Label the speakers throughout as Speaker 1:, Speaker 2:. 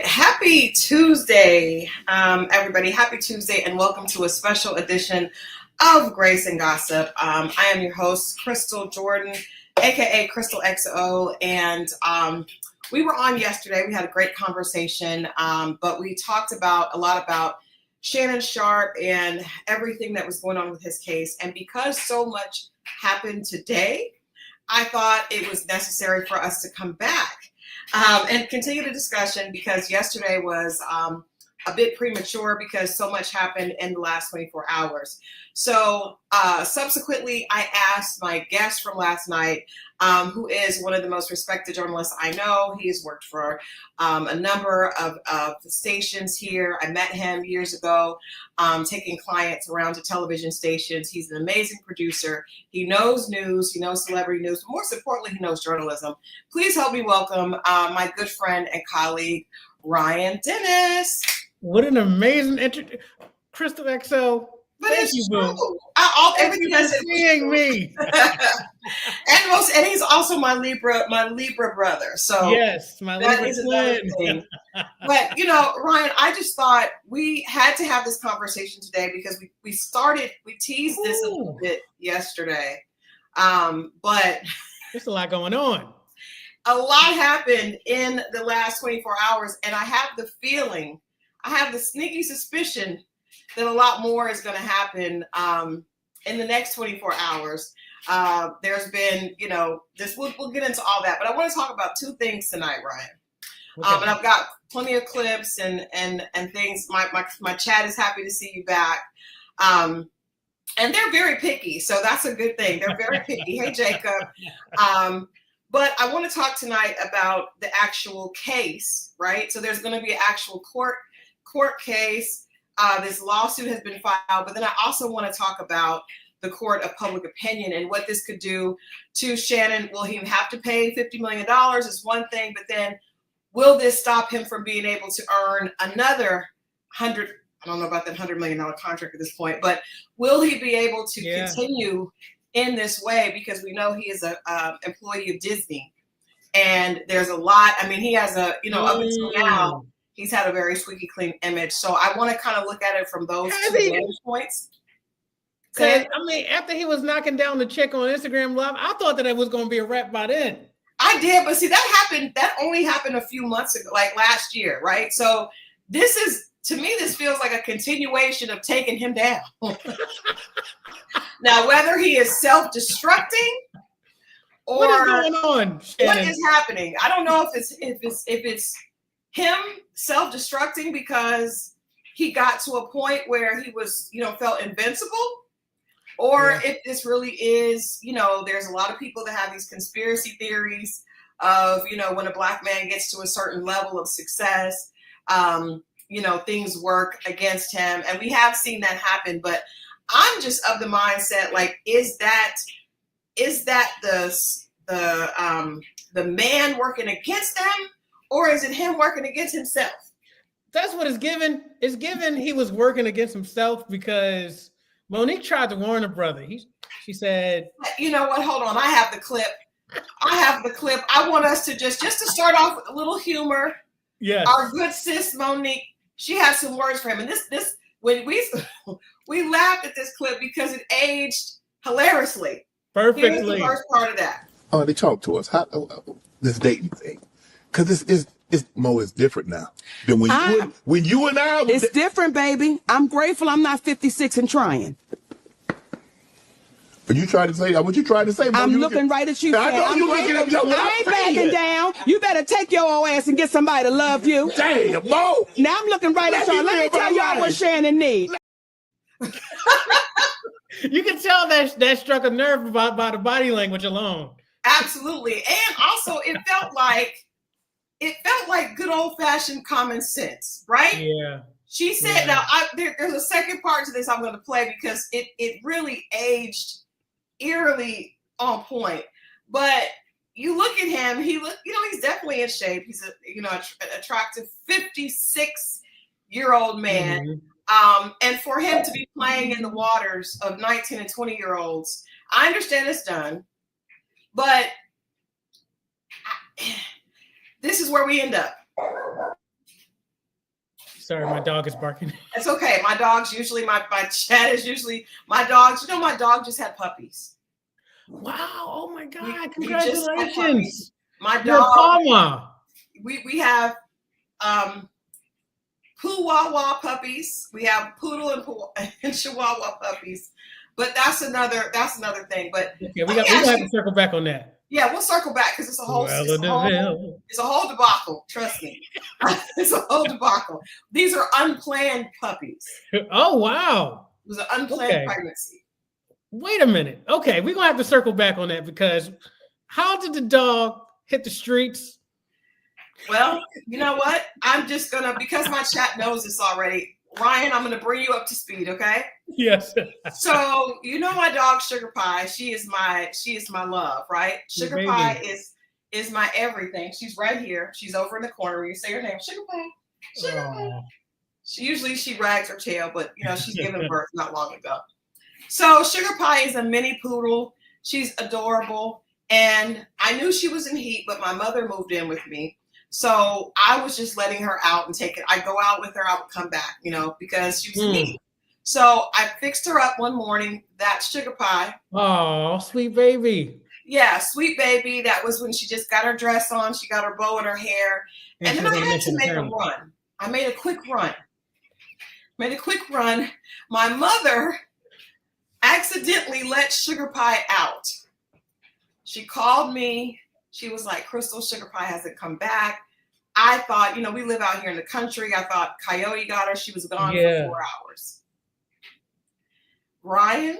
Speaker 1: right. Happy Tuesday, everybody. Happy Tuesday, and welcome to a special edition of Grace and Gossip. I am your host, Christal Jordan, aka Christal XO, and we were on yesterday. We had a great conversation, but we talked a lot about Shannon Sharpe and everything that was going on with his case. And because so much happened today, I thought it was necessary for us to come back and continue the discussion, because yesterday was a bit premature because so much happened in the last 24 hours. So subsequently, I asked my guest from last night, who is one of the most respected journalists I know. He's worked for a number of stations here. I met him years ago, taking clients around to television stations. He's an amazing producer. He knows news, he knows celebrity news, but most importantly, he knows journalism. Please help me welcome my good friend and colleague, Ryan Dennis.
Speaker 2: What an amazing introduction, Christal XO.
Speaker 1: But
Speaker 2: Thank
Speaker 1: it's
Speaker 2: you,
Speaker 1: true.
Speaker 2: boo.
Speaker 1: Everything I said
Speaker 2: seeing me.
Speaker 1: and he's also my Libra brother. So
Speaker 2: yes, my Libra
Speaker 1: twin. But Ryan, I just thought we had to have this conversation today because we teased this a little bit yesterday. But
Speaker 2: there's a lot going on.
Speaker 1: A lot happened in the last 24 hours, and I have the sneaky suspicion that a lot more is going to happen in the next 24 hours. There's been, we'll get into all that, but I want to talk about two things tonight, Ryan. Okay. And I've got plenty of clips and things. My chat is happy to see you back. And they're very picky, so that's a good thing. They're very picky. Hey, Jacob. But I want to talk tonight about the actual case, right? So there's going to be an actual court case. This lawsuit has been filed, but then I also want to talk about the court of public opinion and what this could do to Shannon. Will he have to pay $50 million is one thing, but then will this stop him from being able to earn another I don't know about that $100 million contract at this point, but will he be able to continue in this way? Because we know he is an employee of Disney, and there's a lot. I mean, he has up until now, he's had a very squeaky clean image. So I want to kind of look at it from those two vantage points.
Speaker 2: Because, after he was knocking down the chick on Instagram Live, I thought that it was going to be a wrap by then.
Speaker 1: I did, but see, that only happened a few months ago, like last year, right? So to me, this feels like a continuation of taking him down. Now, whether he is self-destructing or
Speaker 2: what is going on, Shannon?
Speaker 1: What is happening? I don't know if it's him self-destructing because he got to a point where he was, felt invincible, or if this really is, there's a lot of people that have these conspiracy theories of, when a Black man gets to a certain level of success, things work against him. And we have seen that happen, but I'm just of the mindset, like, is that the man working against them, or is it him working against himself?
Speaker 2: That's what it's given. It's given he was working against himself because Monique tried to warn her brother. She said,
Speaker 1: you know what? Hold on. I have the clip. I want us to just to start off with a little humor.
Speaker 2: Yes.
Speaker 1: Our good sis Monique, she has some words for him. And this when we laughed at this clip because it aged hilariously.
Speaker 2: Perfectly.
Speaker 1: Here's the first part of that.
Speaker 3: Oh, they talk to us. How this dating thing? Because it's Mo is different now than when you and I.
Speaker 4: It's different, baby. I'm grateful I'm not 56 and trying.
Speaker 3: But you tried to say what you tried to say. Mo,
Speaker 4: I'm looking right at you.
Speaker 3: I know you looking at me.
Speaker 4: I ain't backing down. You better take your old ass and get somebody to love you.
Speaker 3: Damn, Mo.
Speaker 4: Now I'm looking right at y'all. Let me tell y'all what Shannon needs.
Speaker 2: You can tell that struck a nerve by the body language alone.
Speaker 1: Absolutely. And also it felt like good old-fashioned common sense, right?
Speaker 2: Yeah.
Speaker 1: She said, now there's a second part to this I'm going to play because it really aged eerily on point. But you look at him, he's definitely in shape. He's an attractive 56-year-old man. Mm-hmm. And for him to be playing in the waters of 19 and 20-year-olds, I understand it's done, but this is where we end up.
Speaker 2: Sorry, my dog is barking.
Speaker 1: It's okay. My dog's usually my chat is usually my dogs. You know, my dog just had puppies.
Speaker 2: Wow! Oh my God!
Speaker 1: We just had puppies.
Speaker 2: Congratulations!
Speaker 1: My
Speaker 2: You're a
Speaker 1: dog.
Speaker 2: mama.
Speaker 1: We have Chihuahua puppies. We have poodle and Chihuahua puppies. But that's another thing. But
Speaker 2: okay, we have to circle back on that.
Speaker 1: Yeah, we'll circle back because it's a whole debacle. Trust me, it's a whole debacle. These are unplanned puppies.
Speaker 2: Oh wow!
Speaker 1: It was an unplanned pregnancy.
Speaker 2: Wait a minute. Okay, we're gonna have to circle back on that because how did the dog hit the streets?
Speaker 1: Well, you know what? I'm just gonna, because my chat knows this already. Ryan, I'm gonna bring you up to speed, okay?
Speaker 2: Yes.
Speaker 1: So you know my dog Sugar Pie. She is my love, right? Sugar Pie is my everything. She's right here. She's over in the corner. You say her name, Sugar Pie. Sugar Pie. She wags her tail, but you know she's given birth not long ago. So Sugar Pie is a mini poodle. She's adorable, and I knew she was in heat, but my mother moved in with me. So I was just letting her out and take it. I'd go out with her, I would come back, you know, because she was in heat. So I fixed her up one morning. That's Sugar Pie.
Speaker 2: Oh, sweet baby.
Speaker 1: Yeah, sweet baby. That was when she just got her dress on. She got her bow in her hair. And then I had to make a run. I made a quick run. My mother accidentally let Sugar Pie out. She called me. She was like, Christal, Sugar Pie hasn't come back. I thought, you know, we live out here in the country. I thought Coyote got her. She was gone for 4 hours. Ryan,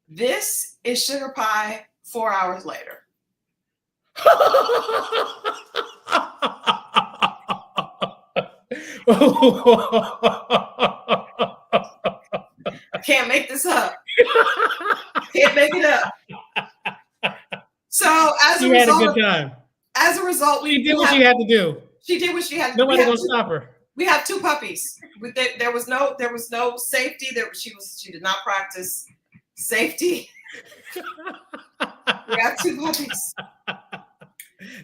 Speaker 1: this is Sugar Pie 4 hours later. I can't make this up. Can't make it up. So as a result,
Speaker 2: she did what she had to do.
Speaker 1: She did what she had to
Speaker 2: do. Nobody gonna stop her.
Speaker 1: We have 2 puppies. There was no safety. She did not practice safety. We have 2 puppies.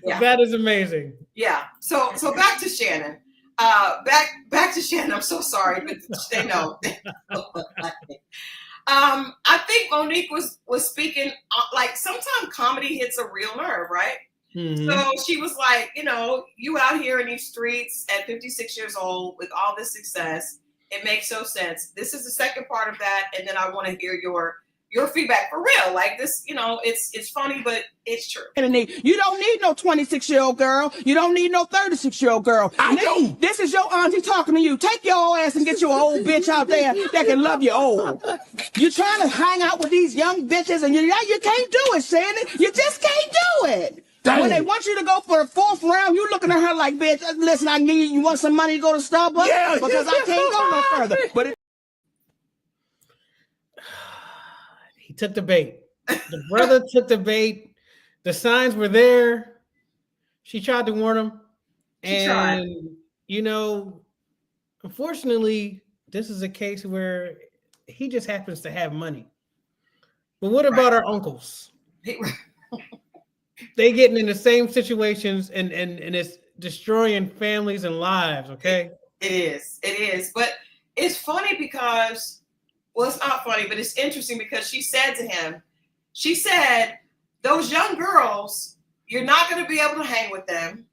Speaker 2: Yeah. That is amazing.
Speaker 1: Yeah. So back to Shannon. Back to Shannon. I'm so sorry, but they know. I think Monique was speaking like sometimes comedy hits a real nerve, right? Mm-hmm. So she was like, you know, you out here in these streets at 56 years old with all this success, it makes no sense. This is the second part of that, and then I want to hear your feedback for real. Like this, you know, it's funny, but it's true.
Speaker 4: You don't need no 26-year-old girl. You don't need no 36-year-old girl. This is your auntie talking to you. Take your ass and get your old bitch out there that can love you old. You're trying to hang out with these young bitches, and you can't do it, Shannon. You just can't do it. Dang. When they want you to go for the 4th round, you looking at her like, bitch, listen, I need you want some money to go to Starbucks? Yeah, because I can't go no further. But
Speaker 2: he took the bait. The brother took the bait. The signs were there. She tried to warn him. And, you know, unfortunately, this is a case where he just happens to have money. But what about our uncles? They getting in the same situations and it's destroying families and lives, okay?
Speaker 1: It is. But it's funny because, well, it's not funny, but it's interesting because she said to him, those young girls, you're not going to be able to hang with them.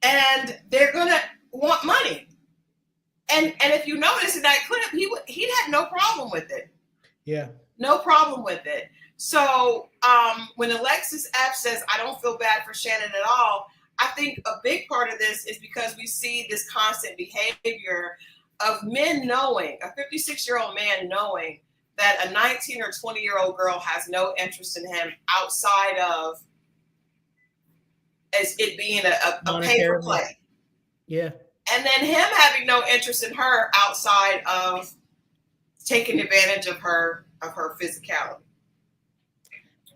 Speaker 1: And they're going to want money. And if you notice in that clip, he had no problem with it.
Speaker 2: Yeah.
Speaker 1: No problem with it. So when Alexis F says, I don't feel bad for Shannon at all, I think a big part of this is because we see this constant behavior of men knowing, a 56-year-old man knowing that a 19 or 20-year-old girl has no interest in him outside of as it being a pay-for-play.
Speaker 2: Yeah.
Speaker 1: And then him having no interest in her outside of taking advantage of her physicality.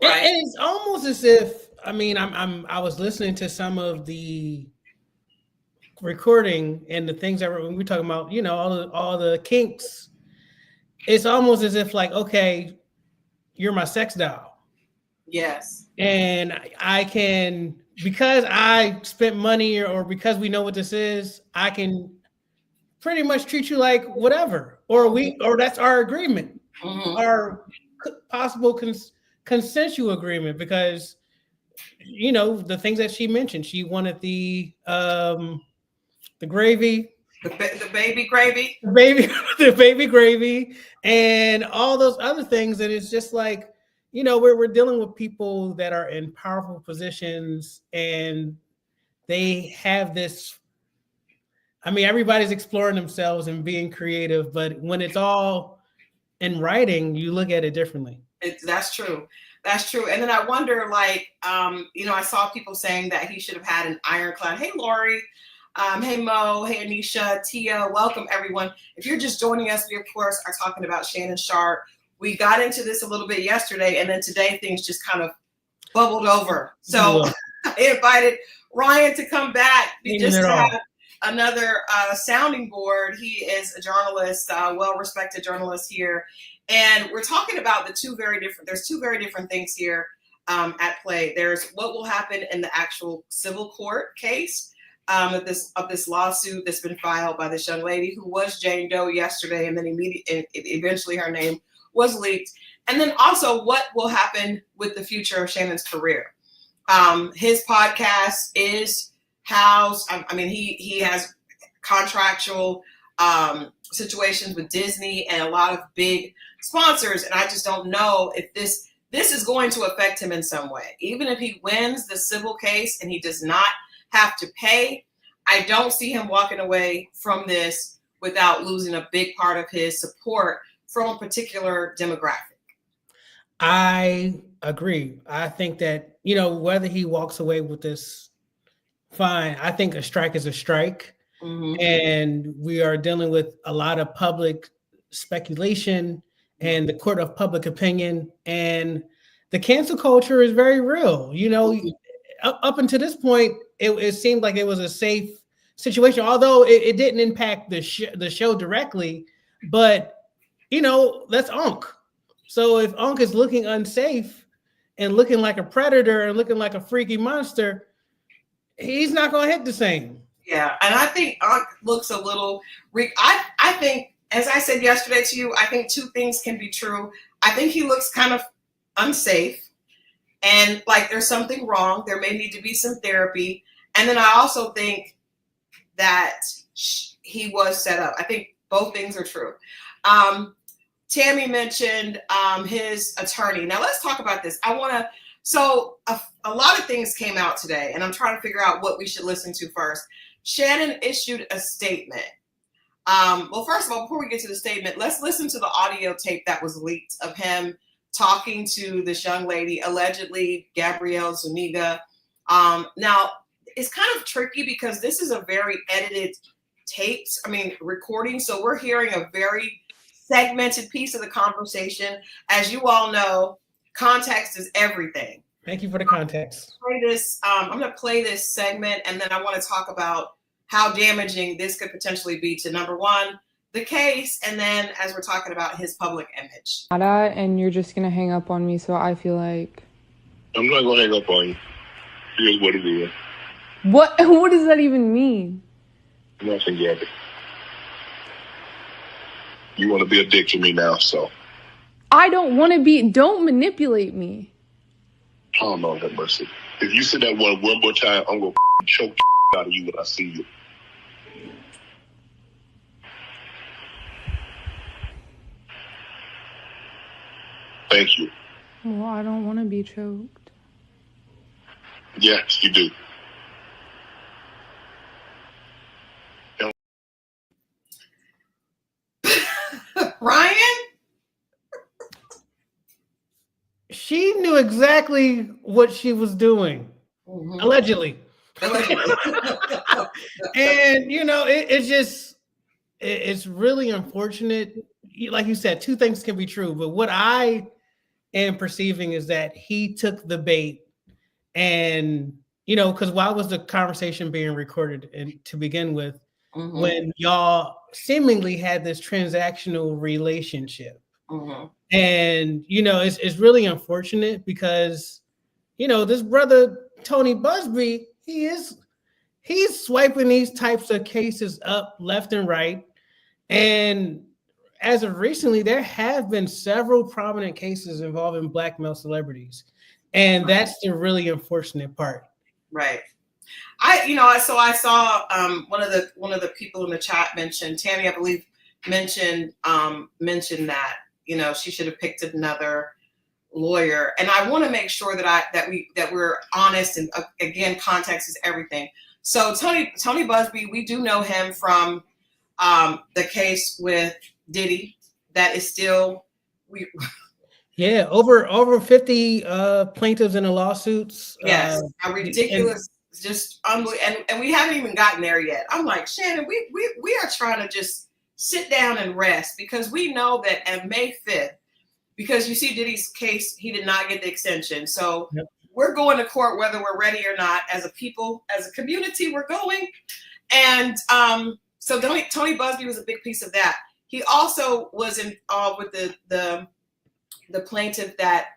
Speaker 1: Right.
Speaker 2: And it's almost as if, I mean, I was listening to some of the recording and the things that we're talking about, you know, all the kinks. It's almost as if like, okay, you're my sex doll.
Speaker 1: Yes.
Speaker 2: And I can because I spent money or because we know what this is, I can pretty much treat you like whatever, or that's our agreement, our possible consensual agreement, because the things that she mentioned, she wanted the gravy,
Speaker 1: the baby gravy,
Speaker 2: the baby gravy, and all those other things. And it's just like, we're dealing with people that are in powerful positions, and they have this. I mean, everybody's exploring themselves and being creative, but when it's all in writing, you look at it differently.
Speaker 1: That's true. That's true. And then I wonder, like, I saw people saying that he should have had an ironclad. Hey, Lori. Hey, Mo. Hey, Anisha. Tia. Welcome, everyone. If you're just joining us, we, of course, are talking about Shannon Sharpe. We got into this a little bit yesterday, and then today things just kind of bubbled over. So I invited Ryan to come back just to have another sounding board. He is a journalist, well-respected journalist here. And we're talking about there's two very different things here at play. There's what will happen in the actual civil court case of this lawsuit that's been filed by this young lady who was Jane Doe yesterday, and then eventually her name was leaked. And then also what will happen with the future of Shannon's career. His podcast is housed. I mean, he has contractual situations with Disney and a lot of big sponsors, and I just don't know if this is going to affect him in some way. Even if he wins the civil case and he does not have to pay, I don't see him walking away from this without losing a big part of his support from a particular demographic.
Speaker 2: I agree. I think that, whether he walks away with this, fine. I think a strike is a strike. And we are dealing with a lot of public speculation and the court of public opinion, and the cancel culture is very real. Up until this point, it seemed like it was a safe situation, although it didn't impact the show directly. But that's Unc. So if Unc is looking unsafe and looking like a predator and looking like a freaky monster, he's not going to hit the same.
Speaker 1: Yeah, and I think Unc looks a little. I think, as I said yesterday to you, I think two things can be true. I think he looks kind of unsafe, and like there's something wrong. There may need to be some therapy. And then I also think that he was set up. I think both things are true. Tammy mentioned his attorney. Now let's talk about this. So a lot of things came out today, and I'm trying to figure out what we should listen to first. Shannon issued a statement. Well, first of all, before we get to the statement, let's listen to the audio tape that was leaked of him talking to this young lady, allegedly Gabrielle Zuniga. Now, it's kind of tricky because this is a very edited recording. So we're hearing a very segmented piece of the conversation. As you all know, context is everything.
Speaker 2: Thank you for the context.
Speaker 1: I'm going to play this segment, and then I want to talk about how damaging this could potentially be to, number one, the case, and then as we're talking about his public image.
Speaker 5: And you're just going to hang up on me, so I feel like...
Speaker 3: I'm not going to hang up on you. Here's what it is.
Speaker 5: What does that even mean?
Speaker 3: Nothing, Gabby. You want to be a dick to me now, so...
Speaker 5: I don't want to be... Don't manipulate me.
Speaker 3: Oh, no, have mercy. If you say that one more time, I'm going to choke the out of you when I see you. Thank you.
Speaker 5: Well, I don't want to be choked.
Speaker 3: Yes, you do.
Speaker 1: Ryan?
Speaker 2: She knew exactly what she was doing, allegedly. And, it's really unfortunate. Like you said, two things can be true, but what I am perceiving is that he took the bait, and, because why was the conversation being recorded and to begin with, when y'all seemingly had this transactional relationship? And, it's really unfortunate because, this brother Tony Busby, he's swiping these types of cases up left and right. And as of recently, there have been several prominent cases involving Black male celebrities. And that's the really unfortunate part.
Speaker 1: Right. So I saw one of the people in the chat mentioned, Tammy, I believe, mentioned that, she should have picked another lawyer. And I want to make sure that we're honest, and again, context is everything. So Tony Busby, we do know him from the case with Diddy. That is still
Speaker 2: over 50 plaintiffs in the lawsuits.
Speaker 1: Yes, a ridiculous, just unbelievable, and we haven't even gotten there yet. I'm like, Shannon, we are trying to just sit down and rest, because we know that at May 5th, because you see Diddy's case, he did not get the extension. So we're going to court whether we're ready or not. As a people, as a community, we're going. And so Tony Busby was a big piece of that. He also was involved with the plaintiff that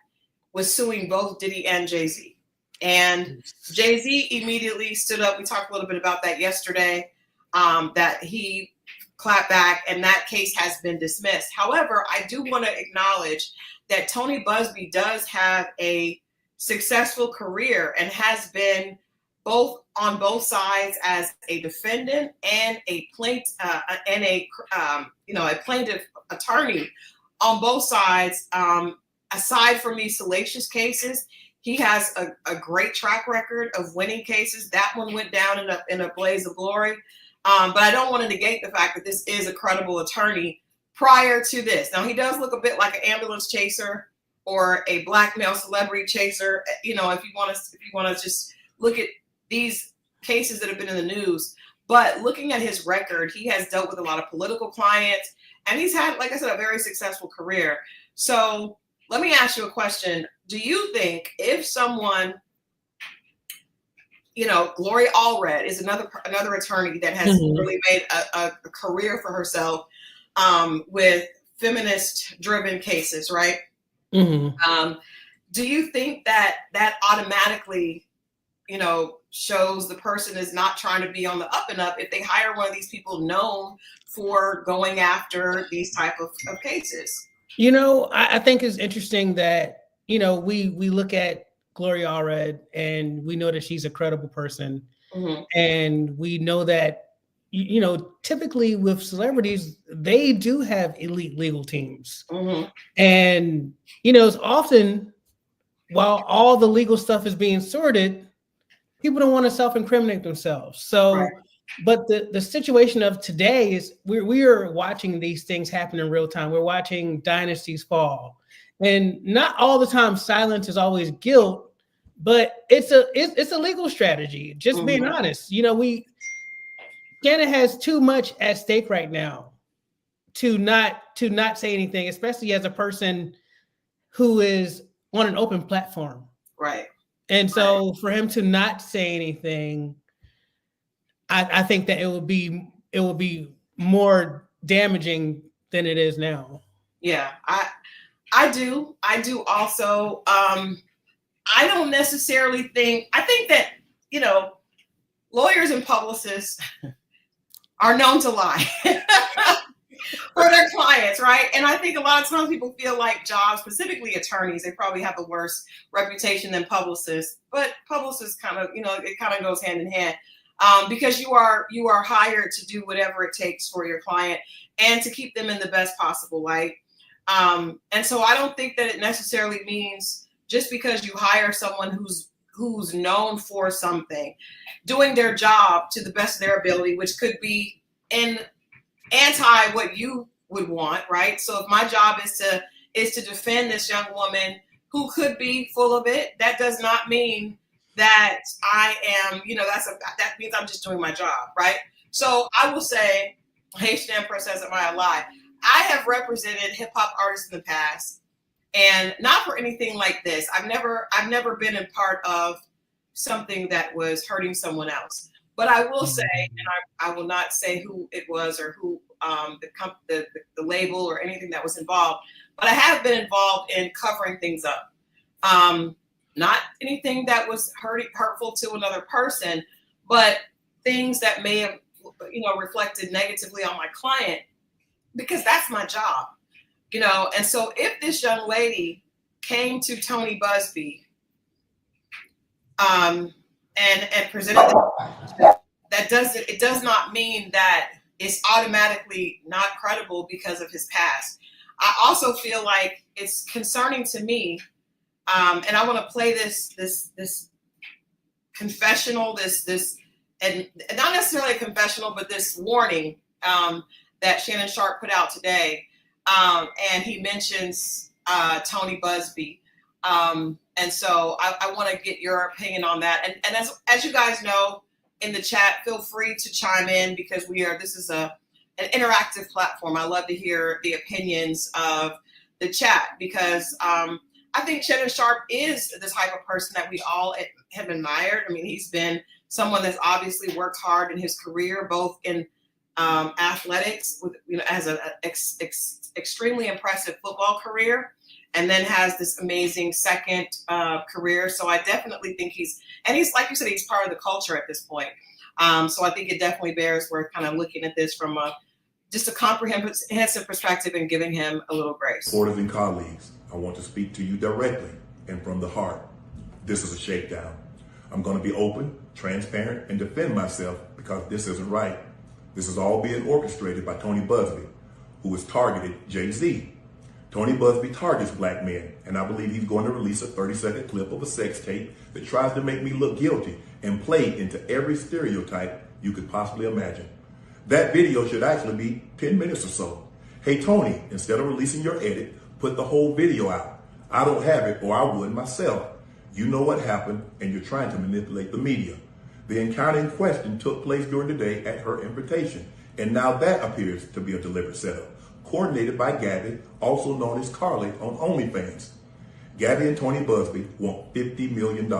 Speaker 1: was suing both Diddy and Jay-Z. And Jay-Z immediately stood up. We talked a little bit about that yesterday, that he clapped back, and that case has been dismissed. However, I do want to acknowledge that Tony Busby does have a successful career and has been on both sides as a defendant and a plaintiff, a plaintiff attorney on both sides. Aside from these salacious cases, he has a great track record of winning cases. That one went down in a blaze of glory. But I don't want to negate the fact that this is a credible attorney prior to this. Now, he does look a bit like an ambulance chaser or a Black male celebrity chaser. If you want to just look at these cases that have been in the news. But looking at his record, he has dealt with a lot of political clients, and he's had, like I said, a very successful career. So let me ask you a question. Do you think if someone, Gloria Allred is another attorney that has really made a career for herself with feminist-driven cases, right? Mm-hmm. Do you think that automatically, shows the person is not trying to be on the up and up if they hire one of these people known for going after these type of cases?
Speaker 2: I think it's interesting that, we look at Gloria Allred and we know that she's a credible person. Mm-hmm. And we know that, typically with celebrities, they do have elite legal teams. Mm-hmm. And, it's often, while all the legal stuff is being sorted, people don't want to self-incriminate themselves. So, right. But the situation of today is we are watching these things happen in real time. We're watching dynasties fall. And not all the time silence is always guilt, but it's a legal strategy. Just being honest. Shannon has too much at stake right now to not say anything, especially as a person who is on an open platform.
Speaker 1: Right.
Speaker 2: And so for him to not say anything, I think that it will be more damaging than it is now.
Speaker 1: Yeah, I do also. I don't necessarily think. I think that lawyers and publicists are known to lie for their clients, right? And I think a lot of times people feel like jobs, specifically attorneys, they probably have a worse reputation than publicists. But publicists kind of, it kind of goes hand in hand. Because you are hired to do whatever it takes for your client and to keep them in the best possible light. And so I don't think that it necessarily means just because you hire someone who's known for something, doing their job to the best of their ability, which could be anti what you would want, right? So if my job is to defend this young woman who could be full of it, that does not mean that I am, that means I'm just doing my job, right? So I will say, hey, Stan Princess, am I alive? I have represented hip hop artists in the past, and not for anything like this. I've never been a part of something that was hurting someone else. But I will say, and I will not say who it was or who the label or anything that was involved, but I have been involved in covering things up. not anything that was hurtful to another person, but things that may have, reflected negatively on my client, because that's my job, And so if this young lady came to Tony Busby and presented it does not mean that it's automatically not credible because of his past. I also feel like it's concerning to me, and I want to play this confessional, and not necessarily a confessional, but this warning that Shannon Sharpe put out today, and he mentions Tony Busby, and so I want to get your opinion on that. And as you guys know in the chat, feel free to chime in, because this is an interactive platform. I love to hear the opinions of the chat, because I think Shannon Sharpe is the type of person that we all have admired. I mean, he's been someone that's obviously worked hard in his career, both in athletics, with as an extremely impressive football career, and then has this amazing second career. So I definitely think he's like you said, he's part of the culture at this point. So I think it definitely bears worth kind of looking at this from just a comprehensive perspective and giving him a little grace.
Speaker 3: Supporters and colleagues, I want to speak to you directly and from the heart. This is a shakedown. I'm going to be open, transparent, and defend myself, because this isn't right. This is all being orchestrated by Tony Busby, who has targeted Jay-Z. Tony Busby targets black men, and I believe he's going to release a 30-second clip of a sex tape that tries to make me look guilty and play into every stereotype you could possibly imagine. That video should actually be 10 minutes or so. Hey, Tony, instead of releasing your edit, put the whole video out. I don't have it, or I would myself. You know what happened, and you're trying to manipulate the media. The encounter in question took place during the day at her invitation, and now that appears to be a deliberate setup, coordinated by Gabby, also known as Carly on OnlyFans. Gabby and Tony Busby want $50 million.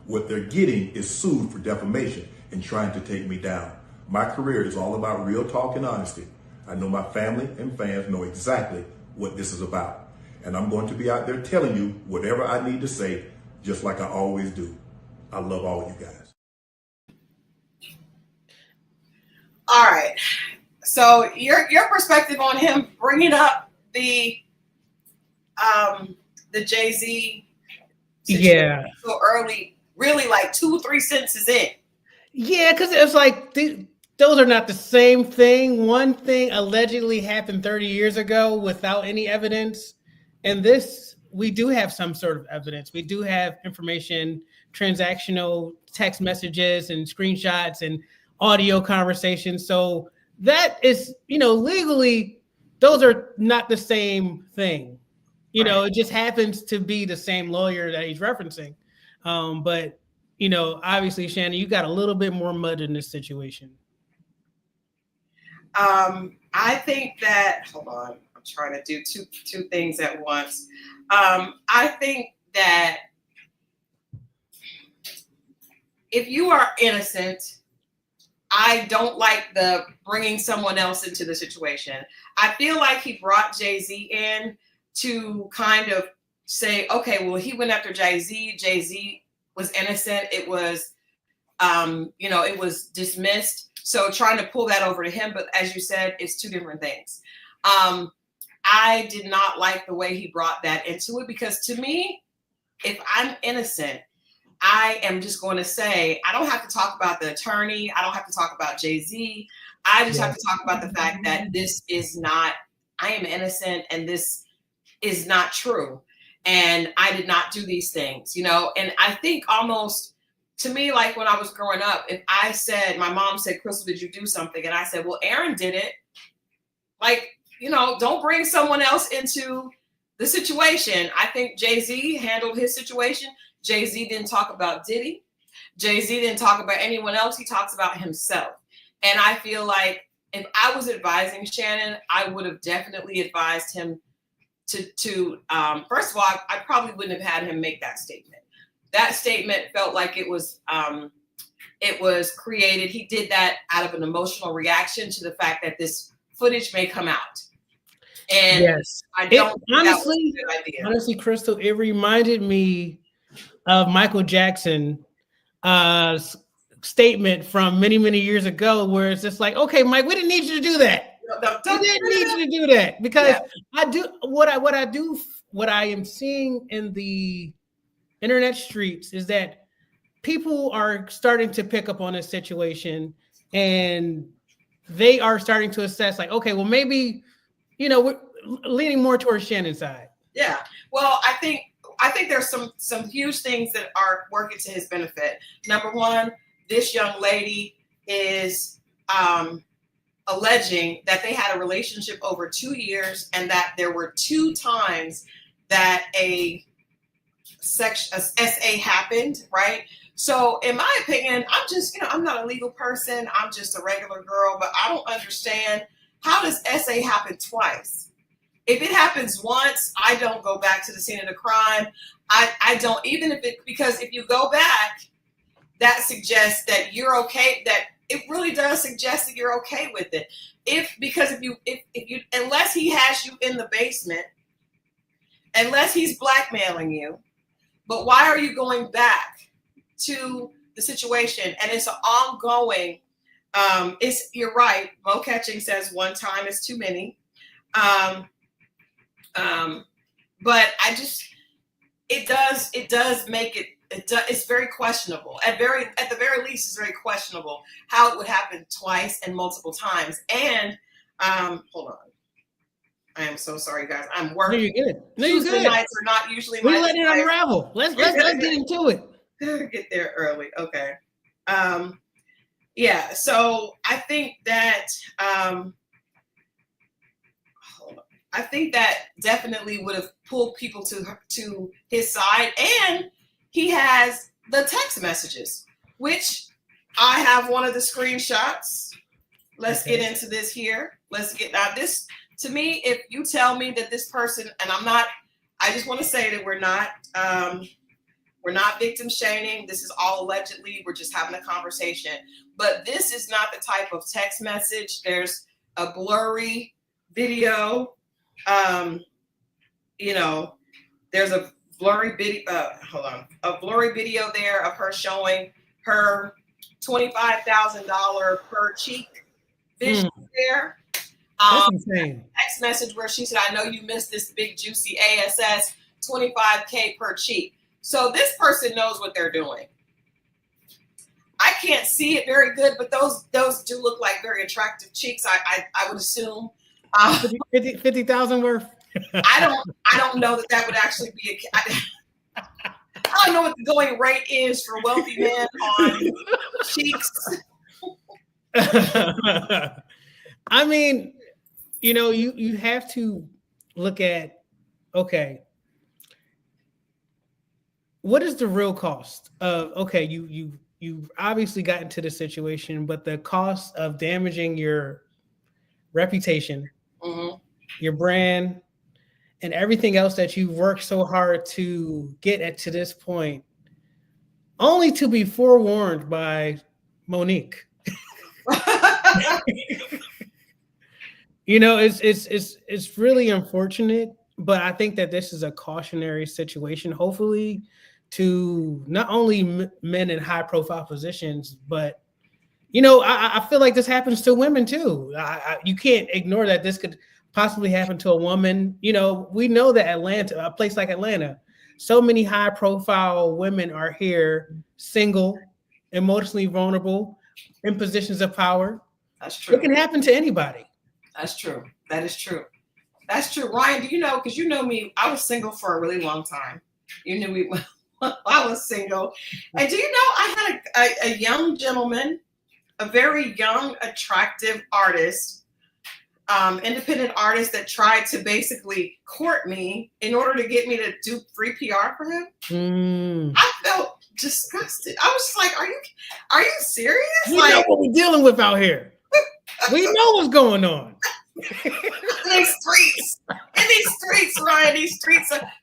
Speaker 3: What they're getting is sued for defamation and trying to take me down. My career is all about real talk and honesty. I know my family and fans know exactly what this is about. And I'm going to be out there telling you whatever I need to say, just like I always do. I love all you guys.
Speaker 1: All right. So your perspective on him bringing up the Jay-Z situation so early, really like 2-3 sentences in.
Speaker 2: Yeah, because it's like those are not the same thing. One thing allegedly happened 30 years ago without any evidence, and this, we do have some sort of evidence. We do have information, transactional text messages and screenshots and audio conversations. So that is, legally, those are not the same thing. It just happens to be the same lawyer that he's referencing. But, obviously, Shannon, you got a little bit more mud in this situation.
Speaker 1: I think that, hold on, I'm trying to do two things at once. I think that if you are innocent, I don't like the bringing someone else into the situation. I feel like he brought Jay-Z in to kind of say, okay, well, he went after Jay-Z. Jay-Z was innocent. It was, it was dismissed. So trying to pull that over to him, but as you said, it's two different things. I did not like the way he brought that into it, because to me, if I'm innocent, I am just going to say, I don't have to talk about the attorney. I don't have to talk about Jay-Z. I just have to talk about the fact that this is not, I am innocent and this is not true. And I did not do these things, and I think almost, to me, like when I was growing up, if I said, my mom said, Christal, did you do something? And I said, well, Aaron did it. Like, don't bring someone else into the situation. I think Jay-Z handled his situation. Jay-Z didn't talk about Diddy. Jay-Z didn't talk about anyone else. He talks about himself. And I feel like if I was advising Shannon, I would have definitely advised him to first of all, I probably wouldn't have had him make that statement. That statement felt like it was created. He did that out of an emotional reaction to the fact that this footage may come out. And
Speaker 2: yes,
Speaker 1: I don't
Speaker 2: honestly, Christal, it reminded me of Michael Jackson statement from many, many years ago, where it's just like, okay, Mike, we didn't need you to do that. We didn't need you to do that, because what I am seeing in the internet streets is that people are starting to pick up on this situation, and they are starting to assess, like, okay, well, maybe, we're leaning more towards Shannon's side.
Speaker 1: Yeah. Well, I think there's some huge things that are working to his benefit. Number one, this young lady is alleging that they had a relationship over 2 years, and that there were 2 times that a SA happened, right? So in my opinion, I'm just, I'm not a legal person. I'm just a regular girl, but I don't understand, how does SA happen twice? If it happens once, I don't go back to the scene of the crime. I don't, because if you go back, that suggests that you're okay, that it really does suggest that you're okay with it. Because if you, unless he has you in the basement, unless he's blackmailing you, but why are you going back to the situation? And it's an ongoing, you're right. Mo Catching says 1 time is too many. But it does make it, it's very questionable. At the very least, it's very questionable how it would happen twice and multiple times. And hold on, I am so sorry, guys. I'm working.
Speaker 2: No, you're good. No,
Speaker 1: Tuesday
Speaker 2: you're good.
Speaker 1: nights are not usually
Speaker 2: We
Speaker 1: my
Speaker 2: let it unravel. Let's get into it.
Speaker 1: Get there early. Okay. Yeah. So I think that I think that definitely would have pulled people to his side, and he has the text messages, which I have one of the screenshots. Let's get into this here. Let's get now this. To me, if you tell me that this person, and I just want to say that we're not victim shaming. This is all allegedly. We're just having a conversation. But this is not the type of text message. There's a blurry video. There's a blurry video. A blurry video there of her showing her $25,000 per cheek vision there.
Speaker 2: That's insane.
Speaker 1: Text message where she said, "I know you missed this big juicy ASS, $25K per cheek." So this person knows what they're doing. I can't see it very good, but those do look like very attractive cheeks. I would assume.
Speaker 2: 50,000 worth.
Speaker 1: I don't know that would actually be I don't know what the going rate is for wealthy men on cheeks.
Speaker 2: I mean, you have to look at, okay, what is the real cost of, okay, you've obviously gotten into the situation, but the cost of damaging your reputation, your brand, and everything else that you've worked so hard to get to this point, only to be forewarned by Monique. It's really unfortunate, but I think that this is a cautionary situation, hopefully, to not only men in high profile positions, but I feel like this happens to women too. You can't ignore that this could possibly happen to a woman. We know that Atlanta, a place like Atlanta, so many high profile women are here, single, emotionally vulnerable, in positions of power.
Speaker 1: That's true.
Speaker 2: It can happen to anybody. That's
Speaker 1: true. That is true. That's true. Ryan, do you know, because you know me, I was single for a really long time. You knew me. I was single. And do you know, I had a young gentleman, a very young, attractive artist, independent artist that tried to basically court me in order to get me to do free PR for him. I felt disgusted. I was just like, are you serious?
Speaker 2: You know what we're dealing with out here. We know what's going on.
Speaker 1: In these streets, Ryan,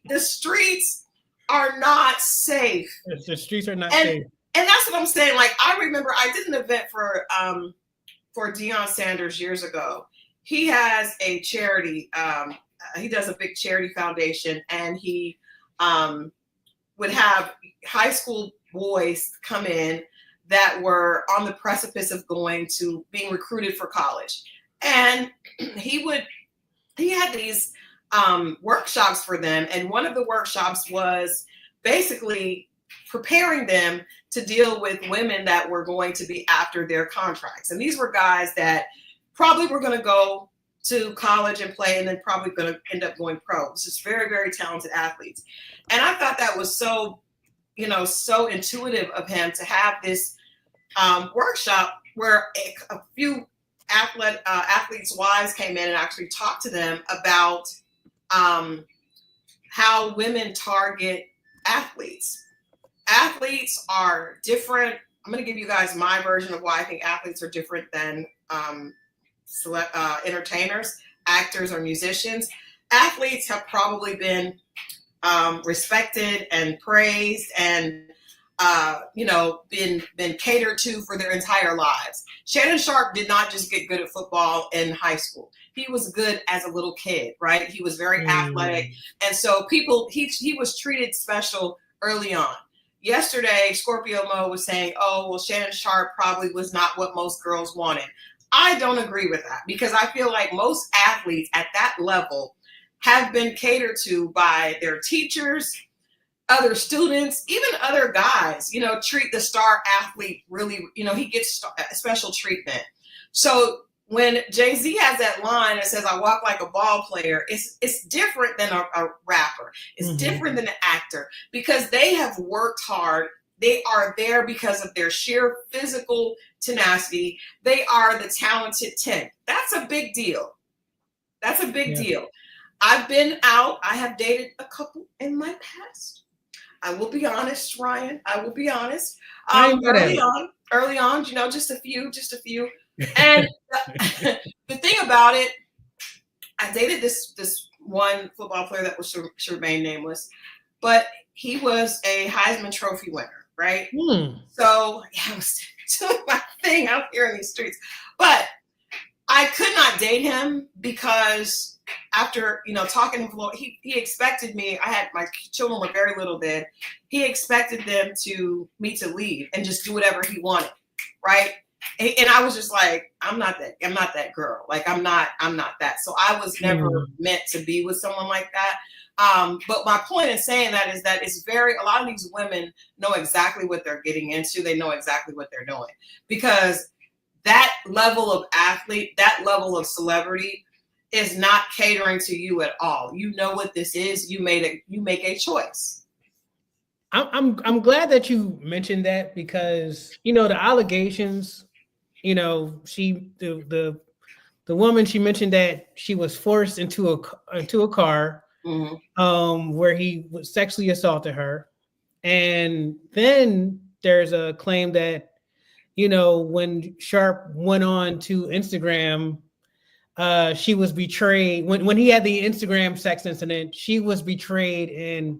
Speaker 1: the streets are not safe.
Speaker 2: The streets are not safe.
Speaker 1: And that's what I'm saying. Like, I remember I did an event for Deion Sanders years ago. He has a charity. He does a big charity foundation, and he would have high school boys come in that were on the precipice of being recruited for college. And he had these workshops for them. And one of the workshops was basically preparing them to deal with women that were going to be after their contracts. And these were guys that probably were going to go to college and play and then probably going to end up going pro. It's just very, very talented athletes. And I thought that was so intuitive of him to have this workshop where a few athletes' wives came in and actually talked to them about how women target athletes. Athletes are different. I'm going to give you guys my version of why I think athletes are different than entertainers, actors, or musicians. Athletes have probably been respected and praised and been catered to for their entire lives. Shannon Sharpe did not just get good at football in high school. He was good as a little kid, right? He was very athletic. And so he was treated special early on. Yesterday, Scorpio Mo was saying, oh, well, Shannon Sharpe probably was not what most girls wanted. I don't agree with that because I feel like most athletes at that level have been catered to by their teachers, other students, even other guys, treat the star athlete really, he gets special treatment. So when Jay-Z has that line that says, I walk like a ball player, it's different than a rapper. It's different than an actor because they have worked hard. They are there because of their sheer physical tenacity. They are the talented 10. That's a big deal. That's a big deal. I've been out. I have dated a couple in my past. I will be honest, Ryan. I will be honest. Early on, just a few. And the thing about it, I dated this one football player that should remain nameless, but he was a Heisman Trophy winner, right? So I was doing my thing out here in these streets, but I could not date him because after talking to him, he expected me. My children were very little then. He expected me to leave and just do whatever he wanted, right? And I was just like, I'm not that girl. Like I'm not that. So I was never meant to be with someone like that. But my point in saying that is that a lot of these women know exactly what they're getting into. They know exactly what they're doing because that level of athlete, that level of celebrity is not catering to you at all. You know what this is. You make a choice.
Speaker 2: I'm glad that you mentioned that because the allegations, the woman, she mentioned that she was forced into a car where he sexually assaulted her, and then there's a claim that when Sharpe went on to Instagram, she was betrayed when he had the Instagram sex incident. She was betrayed, and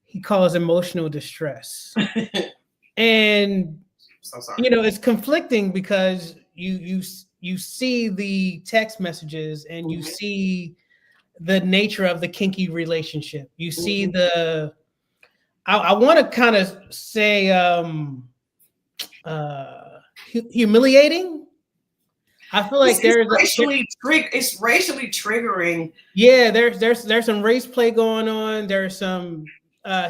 Speaker 2: he calls emotional distress. And
Speaker 1: so sorry.
Speaker 2: It's conflicting because you see the text messages and you see the nature of the kinky relationship. You see I want to kind of say humiliating. I feel like
Speaker 1: it's racially triggering.
Speaker 2: Yeah, there's some race play going on. There's some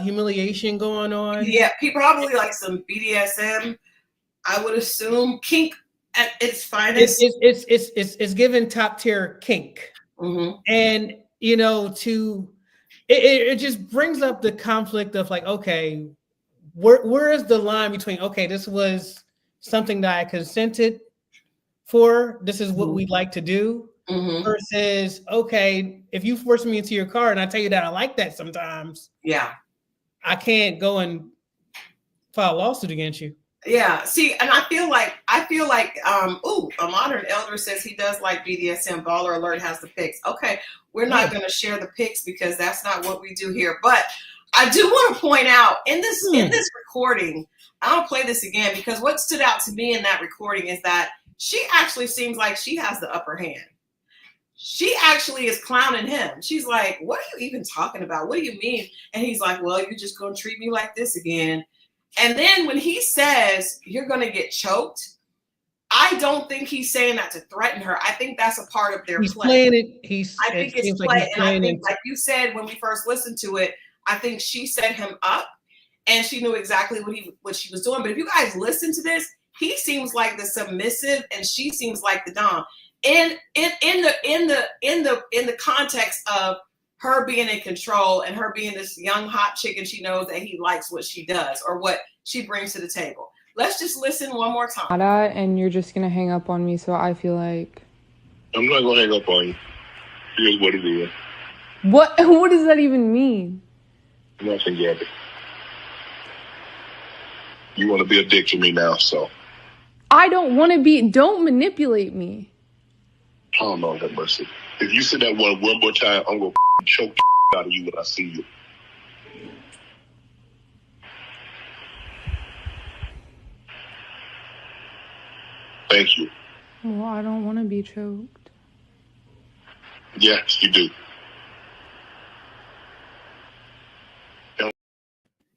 Speaker 2: humiliation going on.
Speaker 1: Yeah, people probably like some BDSM. I would assume kink at its finest.
Speaker 2: It's given top tier kink, and it just brings up the conflict of like, okay, where is the line between this was something that I consented for, this is what we like to do, versus if you force me into your car and I tell you that I like that sometimes, I can't go and file a lawsuit against you.
Speaker 1: Yeah. See, and I feel like a modern elder says he does like BDSM. Baller Alert has the pics. Okay, we're not going to share the pics because that's not what we do here. But I do want to point out in this recording, I'll play this again because what stood out to me in that recording is that she actually seems like she has the upper hand. she actually is clowning him. She's like, what are you even talking about? What do you mean? And he's like, well, you're just going to treat me like this again. And then when he says you're going to get choked, I don't think he's saying that to threaten her. I think that's a part of their play.
Speaker 2: Playing it.
Speaker 1: I think it's play. And I think, like you said, when we first listened to it, I think she set him up and she knew exactly what she was doing. But if you guys listen to this, he seems like the submissive and she seems like the dom. In the context of her being in control and her being this young hot chick and she knows that he likes what she does or what she brings to the table. Let's just listen one more time.
Speaker 5: And you're just gonna hang up on me, so I feel like
Speaker 6: I'm not gonna hang up on you. Here's what it is.
Speaker 5: what does that even mean?
Speaker 6: Nothing, Gabby. You want to be a dick to me now, so
Speaker 5: I don't want to be. Don't manipulate me.
Speaker 6: oh Lord have mercy. If you say that one more time, I'm gonna choke the out of you when I see you. Thank you.
Speaker 5: Well, I don't want to be choked.
Speaker 6: Yes, you do.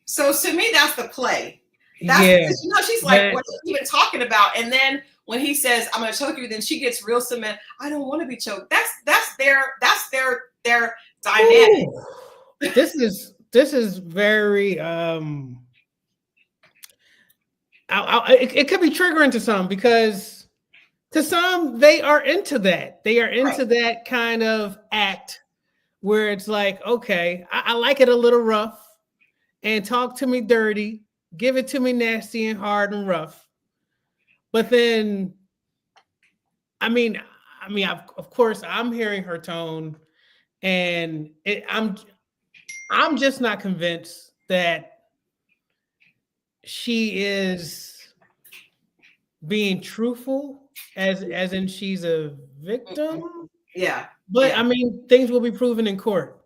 Speaker 1: So to me, that's the play. That's she's like, what are you even talking about? And then when he says, I'm gonna choke you, then she gets real cement. I don't want to be choked. That's their dynamic.
Speaker 2: Ooh, this is very it could be triggering to some because to some they are into that. They are into that kind of act where it's like, okay, I like it a little rough and talk to me dirty, give it to me nasty and hard and rough. But then, I mean, of course, I'm hearing her tone, and I'm just not convinced that she is being truthful, as in she's a victim.
Speaker 1: Yeah.
Speaker 2: But I mean, things will be proven in court.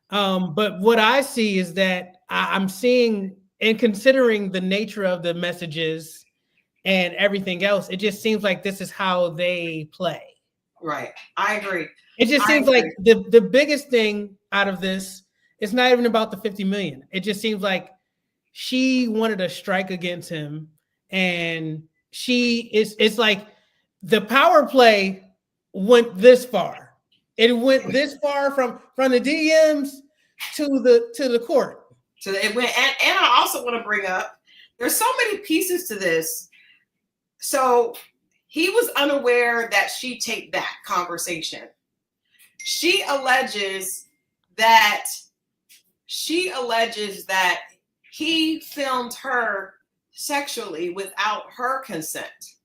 Speaker 2: But what I see is that I'm seeing, and considering the nature of the messages and everything else, it just seems like this is how they play.
Speaker 1: Right. I agree.
Speaker 2: It just seems like the biggest thing out of this is not even about the 50 million. It just seems like she wanted to strike against him, and it's like the power play went this far. It went this far from the DMs to the court.
Speaker 1: So it went, and I also want to bring up, there's so many pieces to this. So he was unaware that she taped that conversation. She alleges that he filmed her sexually without her consent.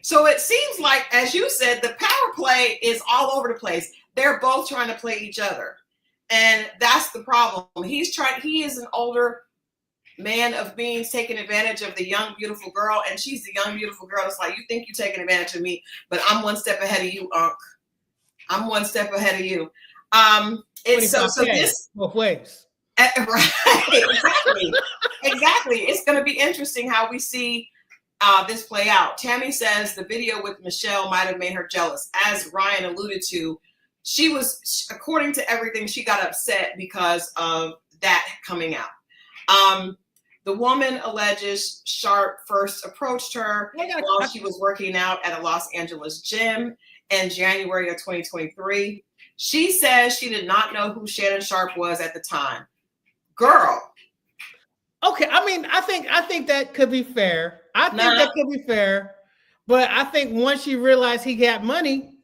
Speaker 1: So it seems like, as you said, the power play is all over the place. They're both trying to play each other. And that's the problem. He is an older man of means taking advantage of the young, beautiful girl. And she's the young, beautiful girl. It's like, you think you're taking advantage of me, but I'm one step ahead of you, Unc. I'm one step ahead of you. It's so this
Speaker 2: both ways.
Speaker 1: Right. Exactly. It's going to be interesting how we see this play out. Tammy says the video with Michelle might have made her jealous. As Ryan alluded to, she was, according to everything, she got upset because of that coming out. The woman alleges Sharpe first approached her while she was working out at a Los Angeles gym in January of 2023. She says she did not know who Shannon Sharpe was at the time. Girl.
Speaker 2: Okay, I mean, I think that could be fair. That could be fair. But I think once she realized he got money,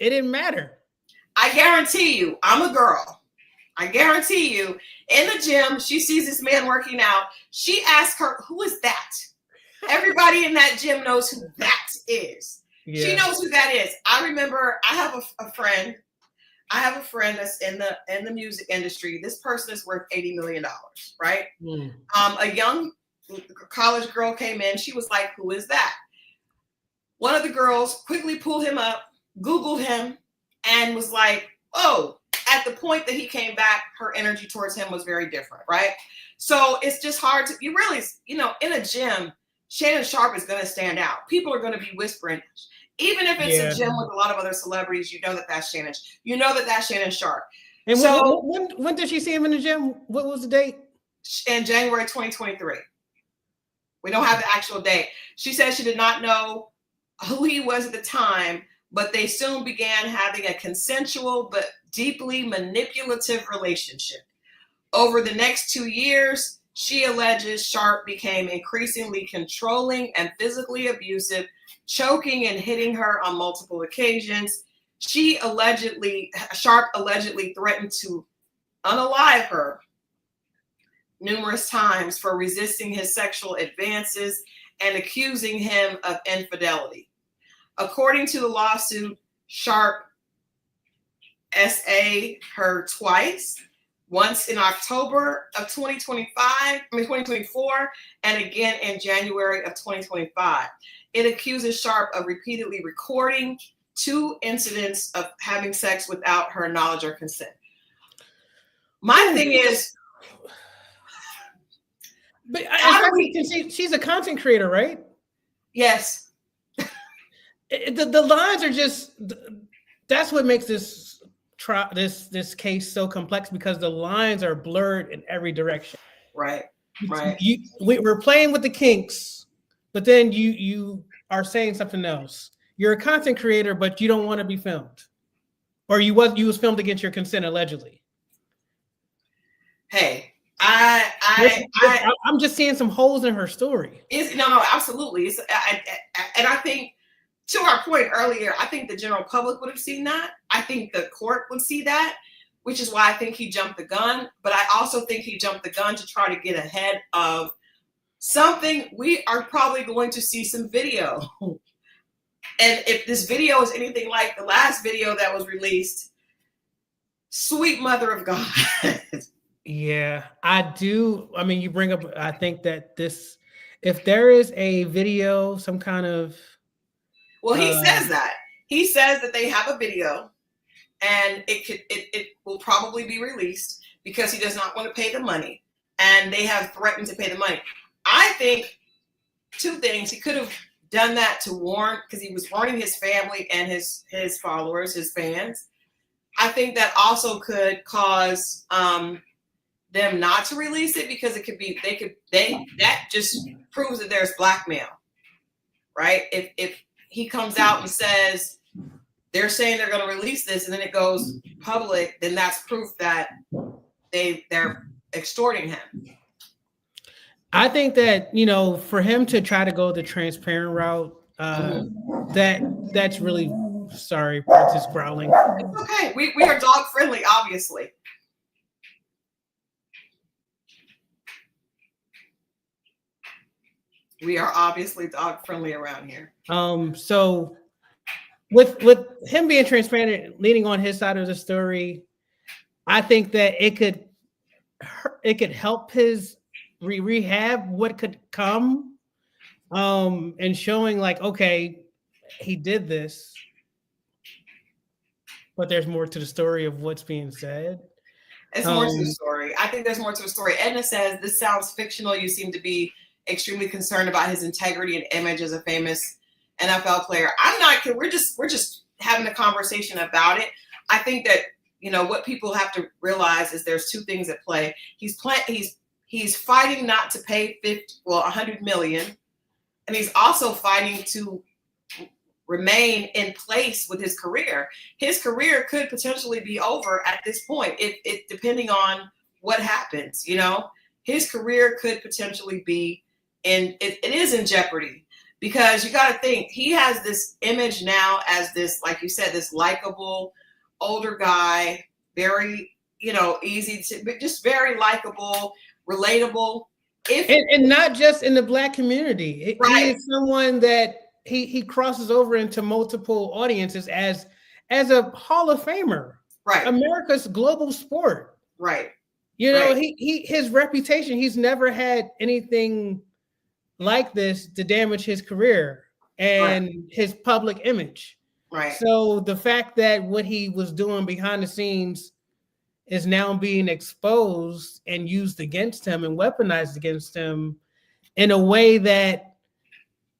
Speaker 2: it didn't matter.
Speaker 1: I guarantee you, I'm a girl. I guarantee you, in the gym, she sees this man working out. She asks her, who is that? Everybody in that gym knows who that is. Yeah. She knows who that is. I remember I have a friend. I have a friend that's in the music industry. This person is worth $80 million, right? Mm. A young college girl came in. She was like, who is that? One of the girls quickly pulled him up, Googled him, and was like, oh, at the point that he came back, her energy towards him was very different, right? So it's just hard to, you really, in a gym, Shannon Sharpe is going to stand out. People are going to be whispering, Even if it's
Speaker 2: Yeah.
Speaker 1: a gym with a lot of other celebrities, you know that that's Shannon. You know that that's Shannon Sharpe.
Speaker 2: And
Speaker 1: So
Speaker 2: when did she see him in the gym? What was the date?
Speaker 1: in January 2023. We don't have the actual date. She said she did not know who he was at the time, but they soon began having a consensual but deeply manipulative relationship. Over the next 2 years, she alleges Sharpe became increasingly controlling and physically abusive, choking and hitting her on multiple occasions. Sharpe allegedly threatened to unalive her numerous times for resisting his sexual advances and accusing him of infidelity. According to the lawsuit, Sharpe SA her twice, once in October of 2024, and again in January of 2025. It accuses Sharpe of repeatedly recording 2 incidents of having sex without her knowledge or consent. My thing is,
Speaker 2: but she's a content creator, right?
Speaker 1: yes.
Speaker 2: The lines are just, that's what makes this case so complex, because the lines are blurred in every direction.
Speaker 1: Right.
Speaker 2: We're playing with the kinks, but then you are saying something else. You're a content creator, but you don't want to be filmed, or you was filmed against your consent, allegedly.
Speaker 1: Hey,
Speaker 2: I'm just seeing some holes in her story.
Speaker 1: No, absolutely. And I think, to our point earlier, I think the general public would have seen that. I think the court would see that, which is why I think he jumped the gun. But I also think he jumped the gun to try to get ahead of something. We are probably going to see some video. And if this video is anything like the last video that was released, sweet mother of God.
Speaker 2: Yeah, I do. I mean, you bring up, I think that if there is a video, some kind of.
Speaker 1: Well, he says that. He says that they have a video, and it will probably be released because he does not want to pay the money, and they have threatened to pay the money. I think 2 things. He could have done that to warn, because he was warning his family and his followers, his fans. I think that also could cause them not to release it, because it could be that just proves that there's blackmail, right? If he comes out and says they're saying they're going to release this, and then it goes public, then that's proof that they're extorting him.
Speaker 2: I think that, for him to try to go the transparent route, that's really, sorry, Princess growling.
Speaker 1: It's okay. We are dog friendly, obviously. We are obviously dog friendly around here.
Speaker 2: So with him being transparent, leaning on his side of the story, I think that it could help his rehab what could come, and showing like, okay, he did this, but there's more to the story of what's being said.
Speaker 1: There's more to the story. I think there's more to the story. Edna says, this sounds fictional. You seem to be extremely concerned about his integrity and image as a famous NFL player. I'm not. We're just having a conversation about it. I think that, what people have to realize is there's 2 things at play. He's fighting not to pay $100 million, and he's also fighting to remain in place with his career. His career could potentially be over at this point, it depending on what happens. His career could potentially be it is in jeopardy, because you got to think he has this image now as this, like you said, this likable older guy, very easy to, but just very likable, relatable.
Speaker 2: And not just in the Black community,
Speaker 1: right.
Speaker 2: He is someone that he crosses over into multiple audiences as a Hall of Famer,
Speaker 1: right?
Speaker 2: America's global sport,
Speaker 1: right?
Speaker 2: His reputation. He's never had anything like this to damage his career and his public image.
Speaker 1: Right.
Speaker 2: So the fact that what he was doing behind the scenes is now being exposed and used against him and weaponized against him in a way that,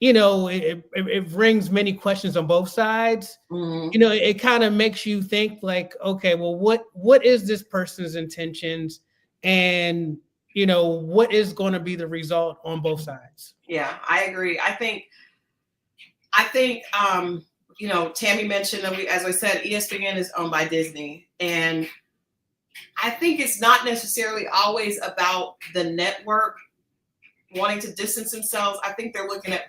Speaker 2: you know, it brings many questions on both sides.
Speaker 1: Mm-hmm.
Speaker 2: You know, it kind of makes you think like, okay, well, what is this person's intentions, and you know, what is going to be the result on both sides?
Speaker 1: Yeah, I agree. I think, you know, Tammy mentioned that as I said, ESPN is owned by Disney, and I think it's not necessarily always about the network wanting to distance themselves. I think they're looking at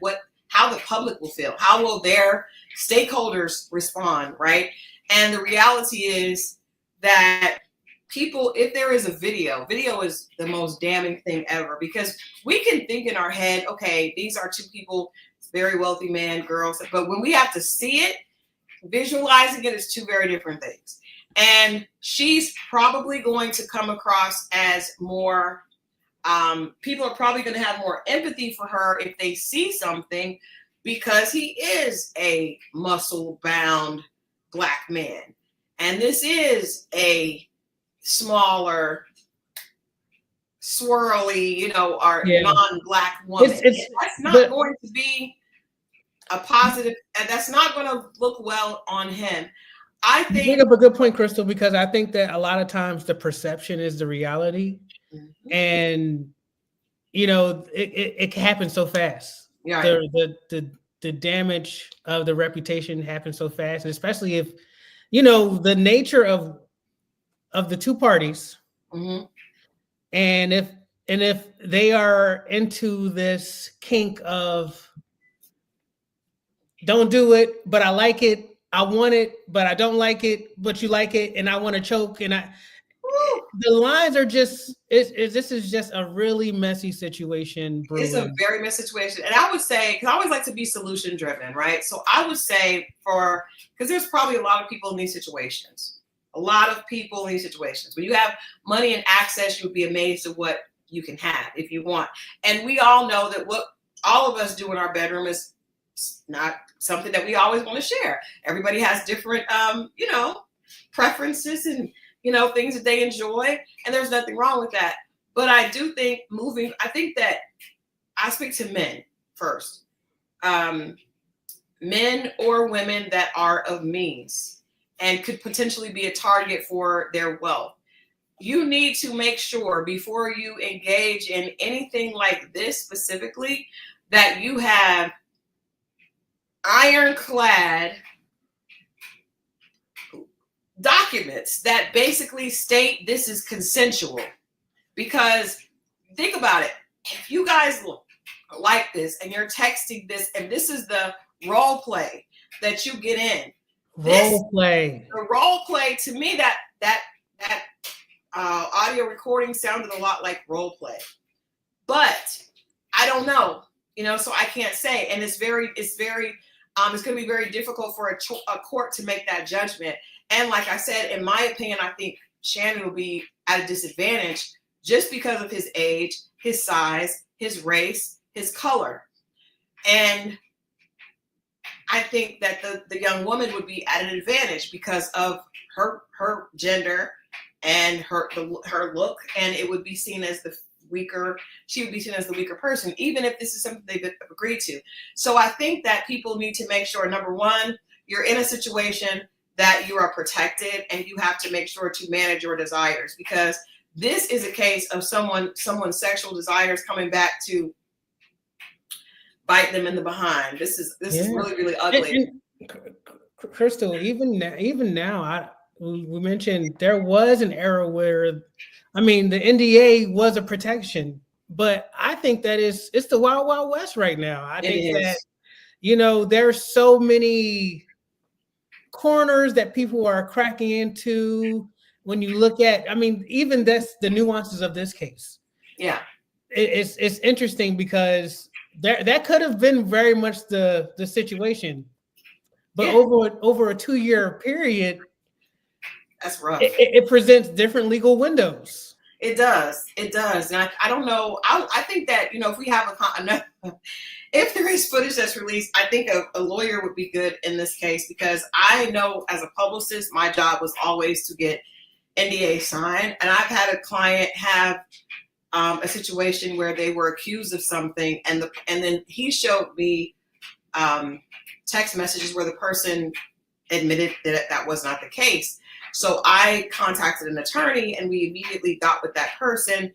Speaker 1: how the public will feel. How will their stakeholders respond, right? And the reality is that people, if there is a video is the most damning thing ever, because we can think in our head, okay, these are two people, very wealthy man, girls, but when we have to see it, visualizing it is two very different things. And she's probably going to come across as more, people are probably going to have more empathy for her if they see something, because he is a muscle-bound Black man. And this is a smaller, swirly, you know, or non-Black woman. That's not going to be a positive, and that's not going to look well on him. I think
Speaker 2: you bring up a good point, Christal, because I think that a lot of times the perception is the reality. Mm-hmm. And you know, it can happen so fast. Yeah. The damage of the reputation happens so fast, and especially if, you know, the nature of the two parties, mm-hmm. and if they are into this kink of don't do it, but I like it. I want it, but I don't like it, but you like it, and I want to choke. And the lines are just, this is just a really messy situation. Brewing.
Speaker 1: It's a very messy situation. And I would say, because I always like to be solution driven, right? So I would say because there's probably a lot of people in these situations. When you have money and access, you would be amazed at what you can have if you want. And we all know that what all of us do in our bedroom is not something that we always want to share. Everybody has different, you know, preferences and, you know, things that they enjoy, and there's nothing wrong with that. But I do think I think that I speak to men first, men or women that are of means and could potentially be a target for their wealth. You need to make sure before you engage in anything like this specifically that you have ironclad documents that basically state this is consensual. Because think about it, if you guys look like this and you're texting this, and this is the role play that you get in. The role play, to me, that audio recording sounded a lot like role play, but I don't know, you know, so I can't say. And it's going to be very difficult for a court to make that judgment. And like I said, in my opinion, I think Shannon will be at a disadvantage just because of his age, his size, his race, his color. And I think that the young woman would be at an advantage because of her gender and her look, and it would be seen as she would be seen as the weaker person, even if this is something they've agreed to. So I think that people need to make sure, number one, you're in a situation that you are protected, and you have to make sure to manage your desires, because this is a case of someone's sexual desires coming back to bite them in the behind. This is really, really ugly.
Speaker 2: And Christal, even now, we mentioned there was an era where, I mean, the NDA was a protection, but I think that it's the Wild Wild West right now. I think that, you know, there's so many corners that people are cracking into. When you look at, I mean, even that's the nuances of this case.
Speaker 1: Yeah,
Speaker 2: it's interesting because that could have been very much the situation, but over a 2-year period,
Speaker 1: that's rough.
Speaker 2: It presents different legal windows.
Speaker 1: It does. And I don't know. I think that, you know, if we have if there is footage that's released, I think a lawyer would be good in this case, because I know as a publicist, my job was always to get NDA signed. And I've had a client have a situation where they were accused of something, and then he showed me text messages where the person admitted that that was not the case. So I contacted an attorney, and we immediately got with that person,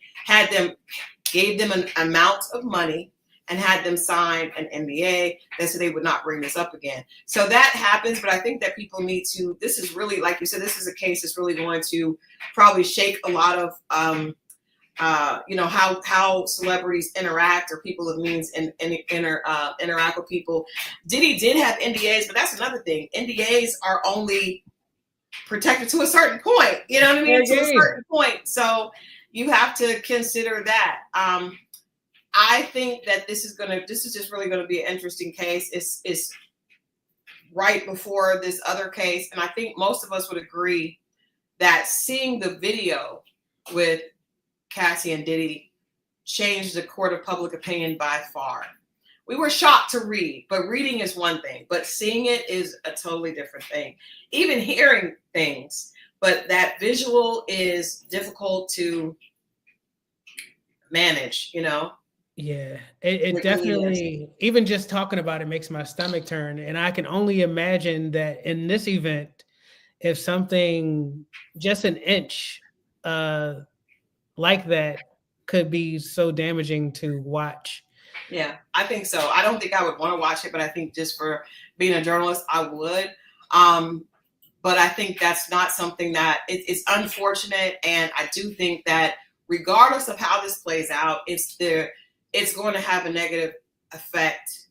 Speaker 1: gave them an amount of money, and had them sign an NDA that said they would not bring this up again. So that happens, but I think that people need to, this is really, like you said, this is a case that's really going to probably shake a lot of, how celebrities interact, or people of means interact with people. Diddy did have NDAs, but that's another thing. NDAs are only protected to a certain point, you know what I mean? To a certain point. So you have to consider that. I think that this is just really going to be an interesting case. It's right before this other case. And I think most of us would agree that seeing the video with Cassie and Diddy changed the court of public opinion by far. We were shocked to read, but reading is one thing, but seeing it is a totally different thing. Even hearing things, but that visual is difficult to manage, you know?
Speaker 2: Yeah, it definitely, even just talking about it makes my stomach turn. And I can only imagine that in this event, if something just an inch like that could be so damaging to watch.
Speaker 1: Yeah, I think so. I don't think I would want to watch it, but I think just for being a journalist, I would. But I think that's not something that it's unfortunate. And I do think that regardless of how this plays out, it's going to have a negative effect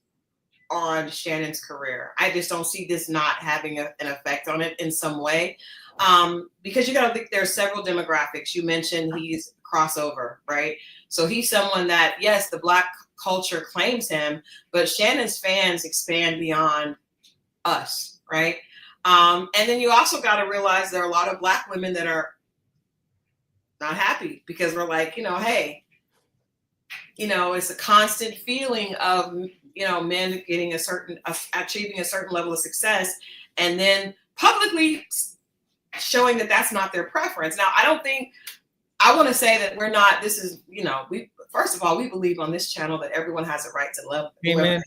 Speaker 1: on Shannon's career. I just don't see this not having an effect on it in some way. Because you got to think there's several demographics. You mentioned he's crossover, right? So he's someone that, yes, the Black culture claims him, but Shannon's fans expand beyond us, right? And then you also got to realize there are a lot of Black women that are not happy because we're like, hey, it's a constant feeling of, men getting achieving a certain level of success, and then publicly showing that that's not their preference. Now, I want to say that we're not, this is, first of all, we believe on this channel that everyone has a right to love.
Speaker 2: Amen.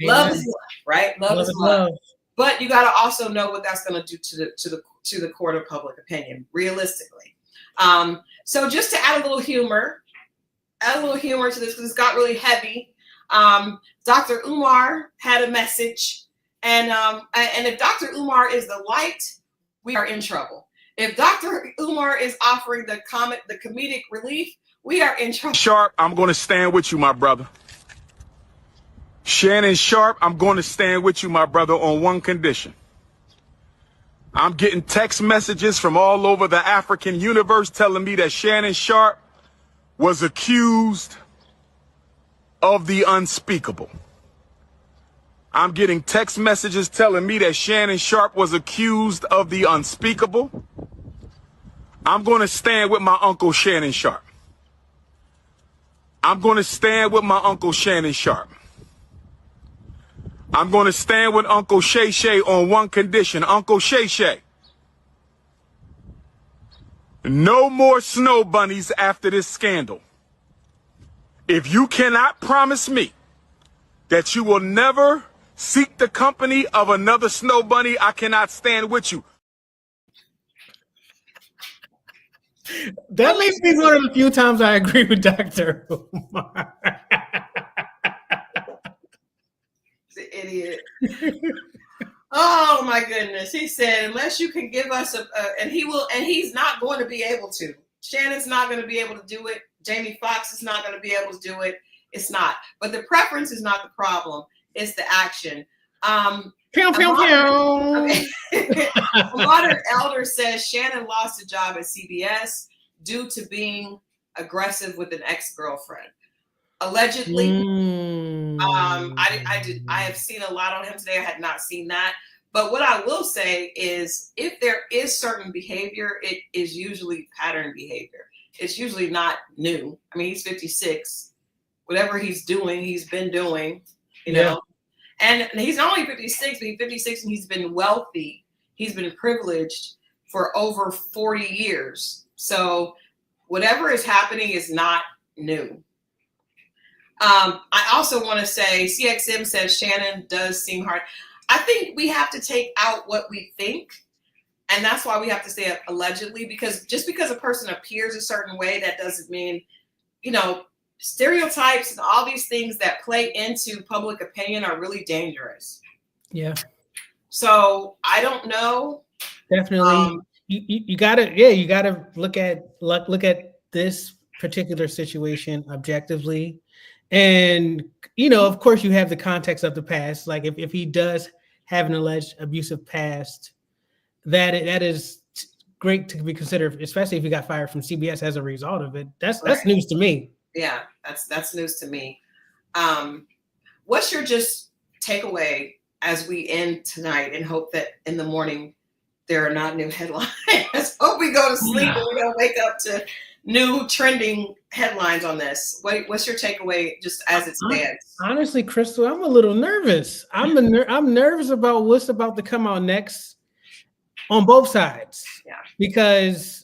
Speaker 1: Love is love, right? Love is love. But you got to also know what that's going to do to the court of public opinion, realistically. So just to add a little humor to this, because it's got really heavy. Dr. Umar had a message, and if Dr. Umar is the light, we are in trouble. If Dr. Umar is offering the comedic relief, we are in trouble.
Speaker 7: Sharpe, I'm going to stand with you, my brother. Shannon Sharpe, I'm going to stand with you, my brother, on one condition. I'm getting text messages from all over the African universe telling me that Shannon Sharpe was accused of the unspeakable. I'm getting text messages telling me that Shannon Sharpe was accused of the unspeakable. I'm going to stand with my uncle Shannon Sharpe. I'm going to stand with my uncle Shannon Sharpe. I'm going to stand with Uncle Shay Shay on one condition. Uncle Shay Shay, no more snow bunnies after this scandal. If you cannot promise me that you will never seek the company of another snow bunny, I cannot stand with you.
Speaker 2: That makes me one of the few times I agree with Dr. Umar.
Speaker 1: He's an idiot. Oh my goodness. He said, unless you can give us and he's not going to be able to. Shannon's not going to be able to do it. Jamie Foxx is not going to be able to do it. It's not. But the preference is not the problem. It's the action.
Speaker 2: Pew, pew, pew.
Speaker 1: A modern elder says Shannon lost a job at CBS due to being aggressive with an ex-girlfriend. Allegedly. I have seen a lot on him today. I had not seen that. But what I will say is if there is certain behavior, it is usually pattern behavior. It's usually not new. I mean, he's 56. Whatever he's doing, he's been doing, you know. And he's not only 56, but he's 56 and he's been wealthy. He's been privileged for over 40 years. So whatever is happening is not new. I also want to say CXM says Shannon does seem hard. I think we have to take out what we think. And that's why we have to say allegedly, because just because a person appears a certain way, that doesn't mean, stereotypes and all these things that play into public opinion are really dangerous.
Speaker 2: Yeah.
Speaker 1: So I don't know.
Speaker 2: Definitely. You gotta look at this particular situation objectively. And, of course you have the context of the past. Like if he does have an alleged abusive past, that is great to be considered, especially if he got fired from CBS as a result of it. That's news to me.
Speaker 1: Yeah, that's news to me. What's your just takeaway as we end tonight, and hope that in the morning there are not new headlines? Hope we go to sleep and we don't wake up to new trending headlines on this. What's your takeaway just as it stands? Honestly,
Speaker 2: Christal, I'm a little nervous. I'm nervous about what's about to come out next on both sides.
Speaker 1: Yeah.
Speaker 2: Because,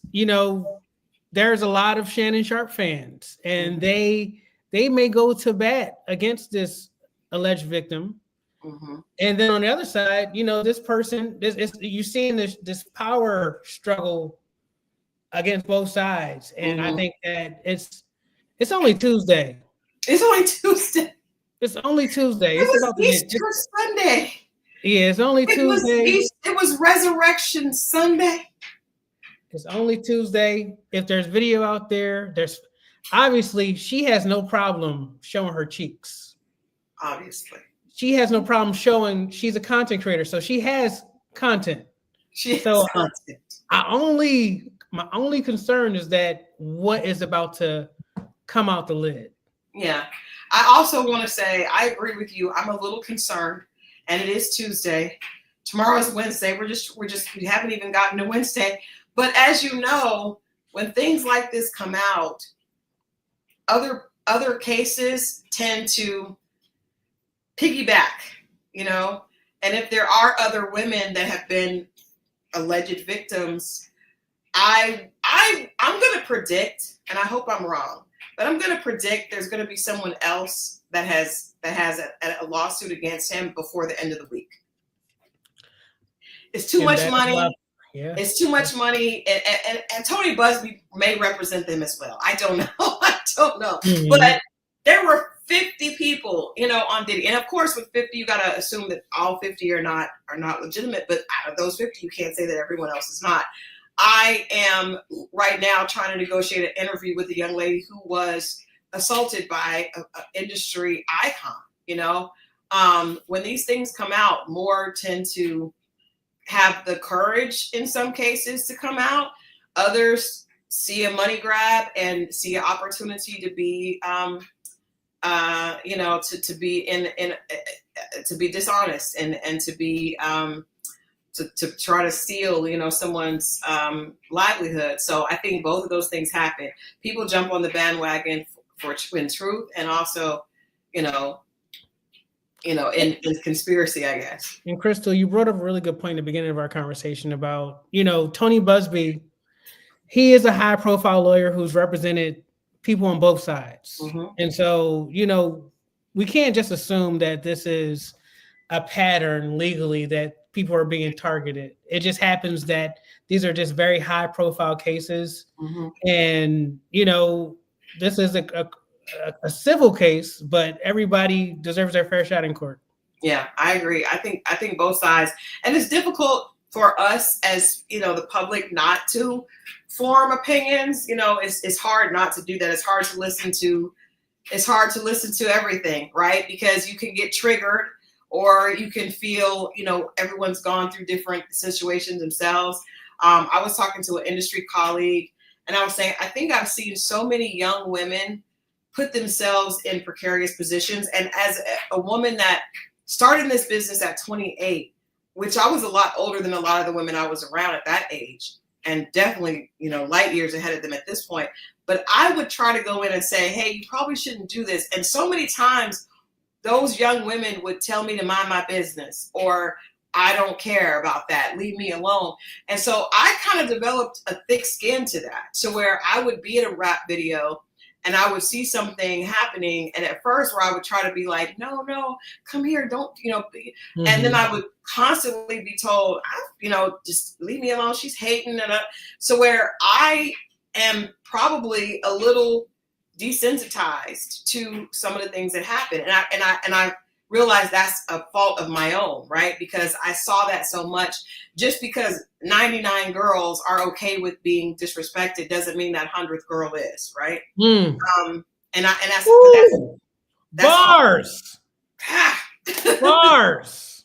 Speaker 2: there's a lot of Shannon Sharpe fans, and they may go to bat against this alleged victim.
Speaker 1: Mm-hmm.
Speaker 2: And then on the other side, this person, you're seeing this power struggle against both sides. And I think that it's only Tuesday.
Speaker 1: It's only Tuesday.
Speaker 2: It's only Tuesday.
Speaker 1: It was Easter Sunday.
Speaker 2: Yeah, it's only Tuesday.
Speaker 1: It was Resurrection Sunday.
Speaker 2: It's only Tuesday. If there's video out there, there's obviously she has no problem showing her cheeks.
Speaker 1: Obviously. She
Speaker 2: has no problem showing she's a content creator, so she has content.
Speaker 1: She has content.
Speaker 2: My only concern is that what is about to come out the lid.
Speaker 1: Yeah. I also want to say I agree with you. I'm a little concerned, and it is Tuesday. Tomorrow is Wednesday. We haven't even gotten to Wednesday. But as you know, when things like this come out, other cases tend to piggyback, and if there are other women that have been alleged victims, I'm going to predict, and I hope I'm wrong, but I'm going to predict there's going to be someone else that has a lawsuit against him before the end of the week. It's too much money.
Speaker 2: Yeah.
Speaker 1: It's too much money, and Tony Busby may represent them as well. I don't know. Mm-hmm. But there were 50 people, on Diddy, and of course, with 50, you got to assume that all 50 are not legitimate. But out of those 50, you can't say that everyone else is not. I am right now trying to negotiate an interview with a young lady who was assaulted by an industry icon. When these things come out, more tend to have the courage in some cases to come out. Others see a money grab and see an opportunity to be, to be dishonest and to be, to try to steal, someone's livelihood. So I think both of those things happen. People jump on the bandwagon for truth, and also, in conspiracy, I guess.
Speaker 2: And Christal, you brought up a really good point at the beginning of our conversation about, Tony Busby. He is a high profile lawyer who's represented people on both sides.
Speaker 1: Mm-hmm.
Speaker 2: And so, we can't just assume that this is a pattern legally that people are being targeted. It just happens that these are just very high profile cases.
Speaker 1: Mm-hmm.
Speaker 2: And, this is a civil case, but everybody deserves their fair shot in court.
Speaker 1: Yeah, I agree. I think both sides, and it's difficult for us as the public not to form opinions. It's hard not to do that. It's hard to listen to everything, right? Because you can get triggered, or you can feel everyone's gone through different situations themselves. I was talking to an industry colleague, and I was saying I think I've seen so many young women put themselves in precarious positions. And as a woman that started this business at 28, which I was a lot older than a lot of the women I was around at that age, and definitely, light years ahead of them at this point. But I would try to go in and say, hey, you probably shouldn't do this. And so many times those young women would tell me to mind my business, or I don't care about that, leave me alone. And so I kind of developed a thick skin to that, to where I would be in a rap video and I would see something happening, and at first where I would try to be like, no, come here, don't, and then I would constantly be told, just leave me alone, she's hating, so where I am probably a little desensitized to some of the things that happen, and I realize that's a fault of my own, right? Because I saw that so much. Just because 99 girls are okay with being disrespected doesn't mean that 100th girl is, right? And that's
Speaker 2: bars. Bars.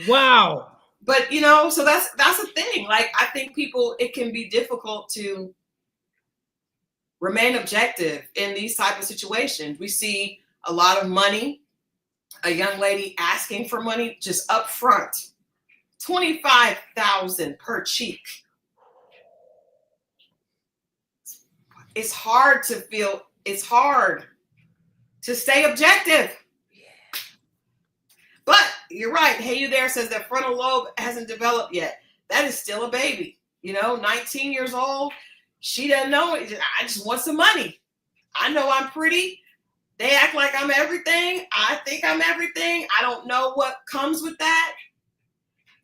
Speaker 2: Wow.
Speaker 1: But so that's the thing. Like, I think it can be difficult to remain objective in these type of situations. We see a lot of money, a young lady asking for money just up front, $25,000 per cheek. It's hard to stay objective. But you're right. Hey, you there says that frontal lobe hasn't developed yet. That is still a baby. 19 years old. She doesn't know it. I just want some money. I know I'm pretty. They act like I'm everything. I think I'm everything. I don't know what comes with that.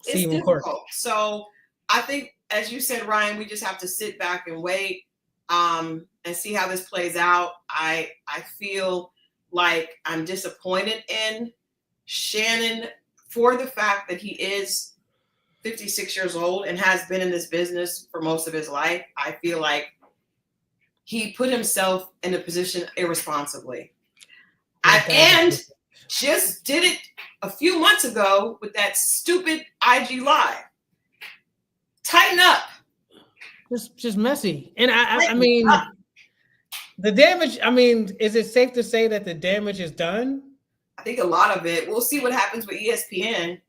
Speaker 1: It's difficult. So I think, as you said, Ryan, we just have to sit back and wait and see how this plays out. I feel like I'm disappointed in Shannon for the fact that he is 56 years old and has been in this business for most of his life. I feel like he put himself in a position irresponsibly. And just did it a few months ago with that stupid IG live. Tighten up.
Speaker 2: Just messy. And I mean, the damage, is it safe to say that the damage is done?
Speaker 1: I think a lot of it. We'll see what happens with ESPN.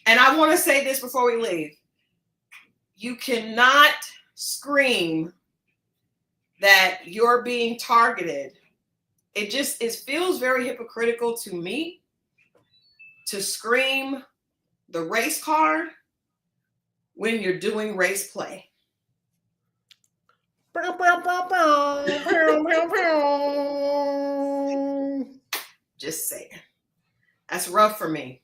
Speaker 1: And I want to say this before we leave. You cannot scream that you're being targeted. It feels very hypocritical to me to scream the race card when you're doing race play. Just saying. That's rough for me.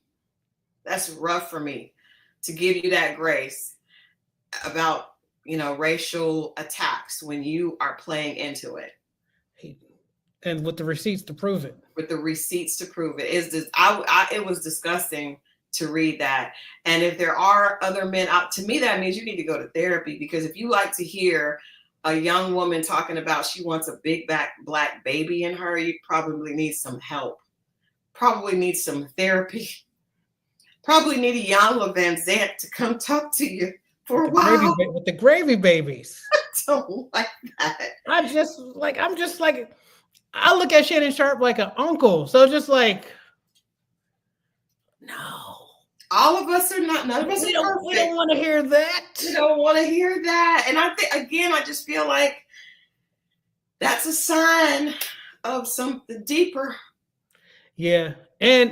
Speaker 1: That's rough for me to give you that grace about, racial attacks when you are playing into it.
Speaker 2: And with the receipts to prove it.
Speaker 1: With the receipts to prove it. It was disgusting to read that. And if there are other men out, to me, that means you need to go to therapy, because if you like to hear a young woman talking about she wants a big black baby in her, you probably need some help. Probably need some therapy. Probably need a Jan Van Zant to come talk to you for a while.
Speaker 2: With the gravy babies.
Speaker 1: I don't like that.
Speaker 2: I'm just like, I look at Shannon Sharpe like an uncle. So just like, no.
Speaker 1: All of us are not, none of us are perfect.
Speaker 2: We don't want to hear that.
Speaker 1: We don't want to hear that. And I think, again, I just feel like that's a sign of something deeper.
Speaker 2: Yeah. And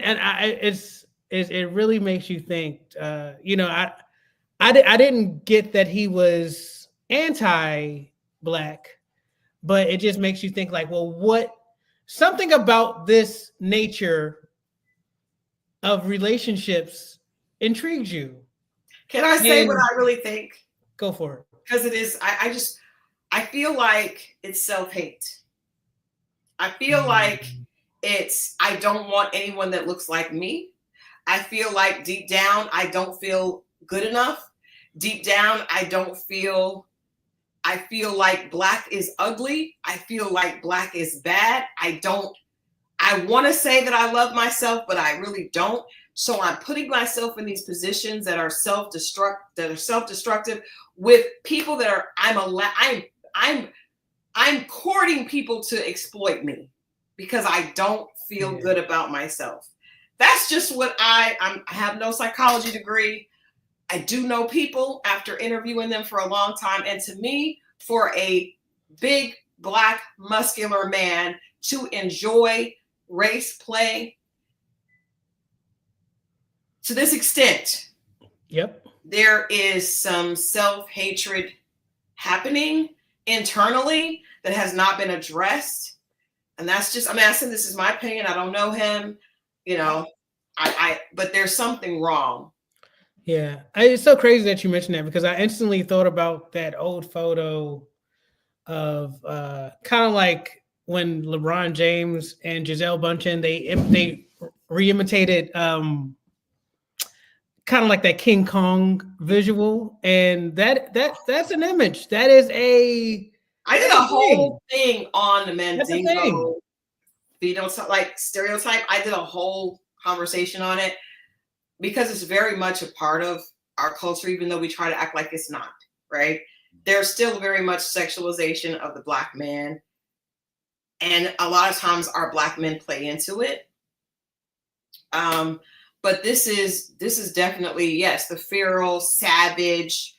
Speaker 2: it really makes you think, I didn't get that he was anti-Black, but it just makes you think like, well, something about this nature of relationships intrigues you.
Speaker 1: Can I say what I really think?
Speaker 2: Go for it.
Speaker 1: Because it is, I feel like it's self-hate. I feel like I don't want anyone that looks like me. I feel like deep down, I don't feel good enough. Deep down, I feel like Black is ugly. I feel like Black is bad. I want to say that I love myself, but I really don't. So I'm putting myself in these positions that are self-destructive with people that are, I'm courting people to exploit me because I don't feel good about myself. That's just what I have no psychology degree. I do know people after interviewing them for a long time. And to me, for a big Black muscular man to enjoy race play to this extent,
Speaker 2: yep,
Speaker 1: there is some self-hatred happening. internally that has not been addressed. And that's just, I mean, I said, this is my opinion. I don't know him, you know, but there's something wrong.
Speaker 2: Yeah. It's so crazy that you mentioned that, because I instantly thought about that old photo of kind of like when LeBron James and Gisele Bündchen, they re-imitated kind of like that King Kong visual, and that's an image. That is
Speaker 1: I did a whole thing on the Mandingo like stereotype. I did a whole conversation on it because it's very much a part of our culture, even though we try to act like it's not, right? There's still very much sexualization of the Black man. And a lot of times our Black men play into it. But this is definitely, yes, the feral, savage,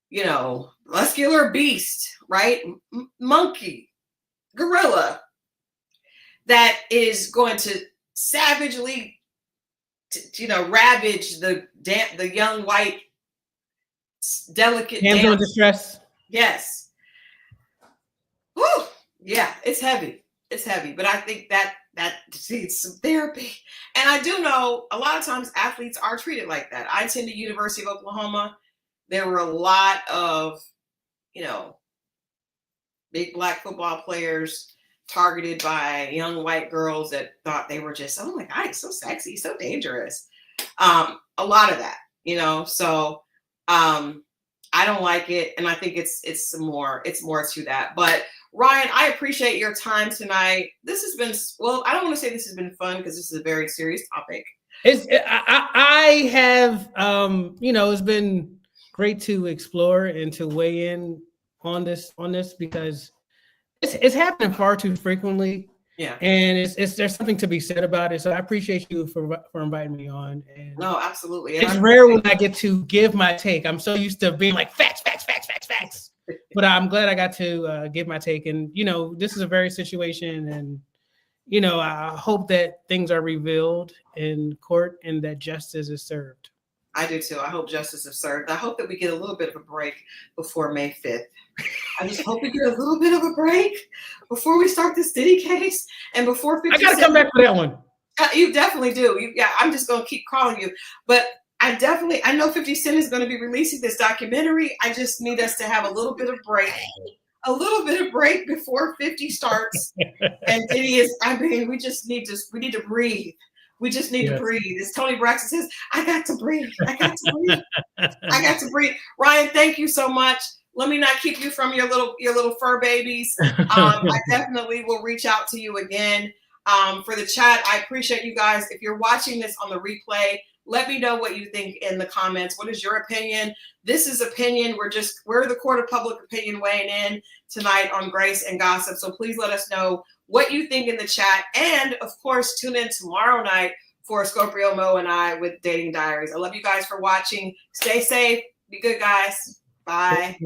Speaker 1: you know, muscular beast, right? Monkey, gorilla, that is going to savagely, you know, ravage the young white delicate
Speaker 2: damsel in distress.
Speaker 1: Yes. Whew. Yeah, it's heavy. It's heavy, but I think that needs some therapy. And I do know a lot of times athletes are treated like that. I attended University of Oklahoma. There were a lot of, you know, big Black football players targeted by young white girls that thought they were just, oh my God, he's so sexy, so dangerous. A lot of that, you know, so I don't like it. And I think it's more to that. But Ryan, I appreciate your time tonight. This has been, well, I don't want to say this has been fun because this is a very serious topic.
Speaker 2: I have, you know, it's been great to explore and to weigh in on this because it's happening far too frequently.
Speaker 1: Yeah.
Speaker 2: And there's something to be said about it. So I appreciate you for inviting me on. And
Speaker 1: no, absolutely.
Speaker 2: It's rare when I get to give my take. I'm so used to being like facts. But I'm glad I got to give my take. And, you know, this is a very situation. And, you know, I hope that things are revealed in court and that justice is served.
Speaker 1: I do too. I hope justice is served. I hope that we get a little bit of a break before May 5th. I just hope we get a little bit of a break before we start this Diddy case and before 50
Speaker 2: I got to come back for that one.
Speaker 1: You definitely do. Yeah, I'm just going to keep calling you. But I know 50 Cent is going to be releasing this documentary. I just need us to have a little bit of break. A little bit of break before 50 starts. And Diddy is, I mean, we need to breathe. We just need to breathe. As Tony Braxton says, I got to breathe. I got to breathe. Ryan, thank you so much. Let me not keep you from your little fur babies. I definitely will reach out to you again. For the chat, I appreciate you guys. If you're watching this on the replay, let me know what you think in the comments. What is your opinion? This is opinion. We're the court of public opinion weighing in tonight on Grace and Gossip. So please let us know what you think in the chat. And of course, tune in tomorrow night for Scorpio Mo and I with Dating Diaries. I love you guys for watching. Stay safe. Be good, guys. Bye.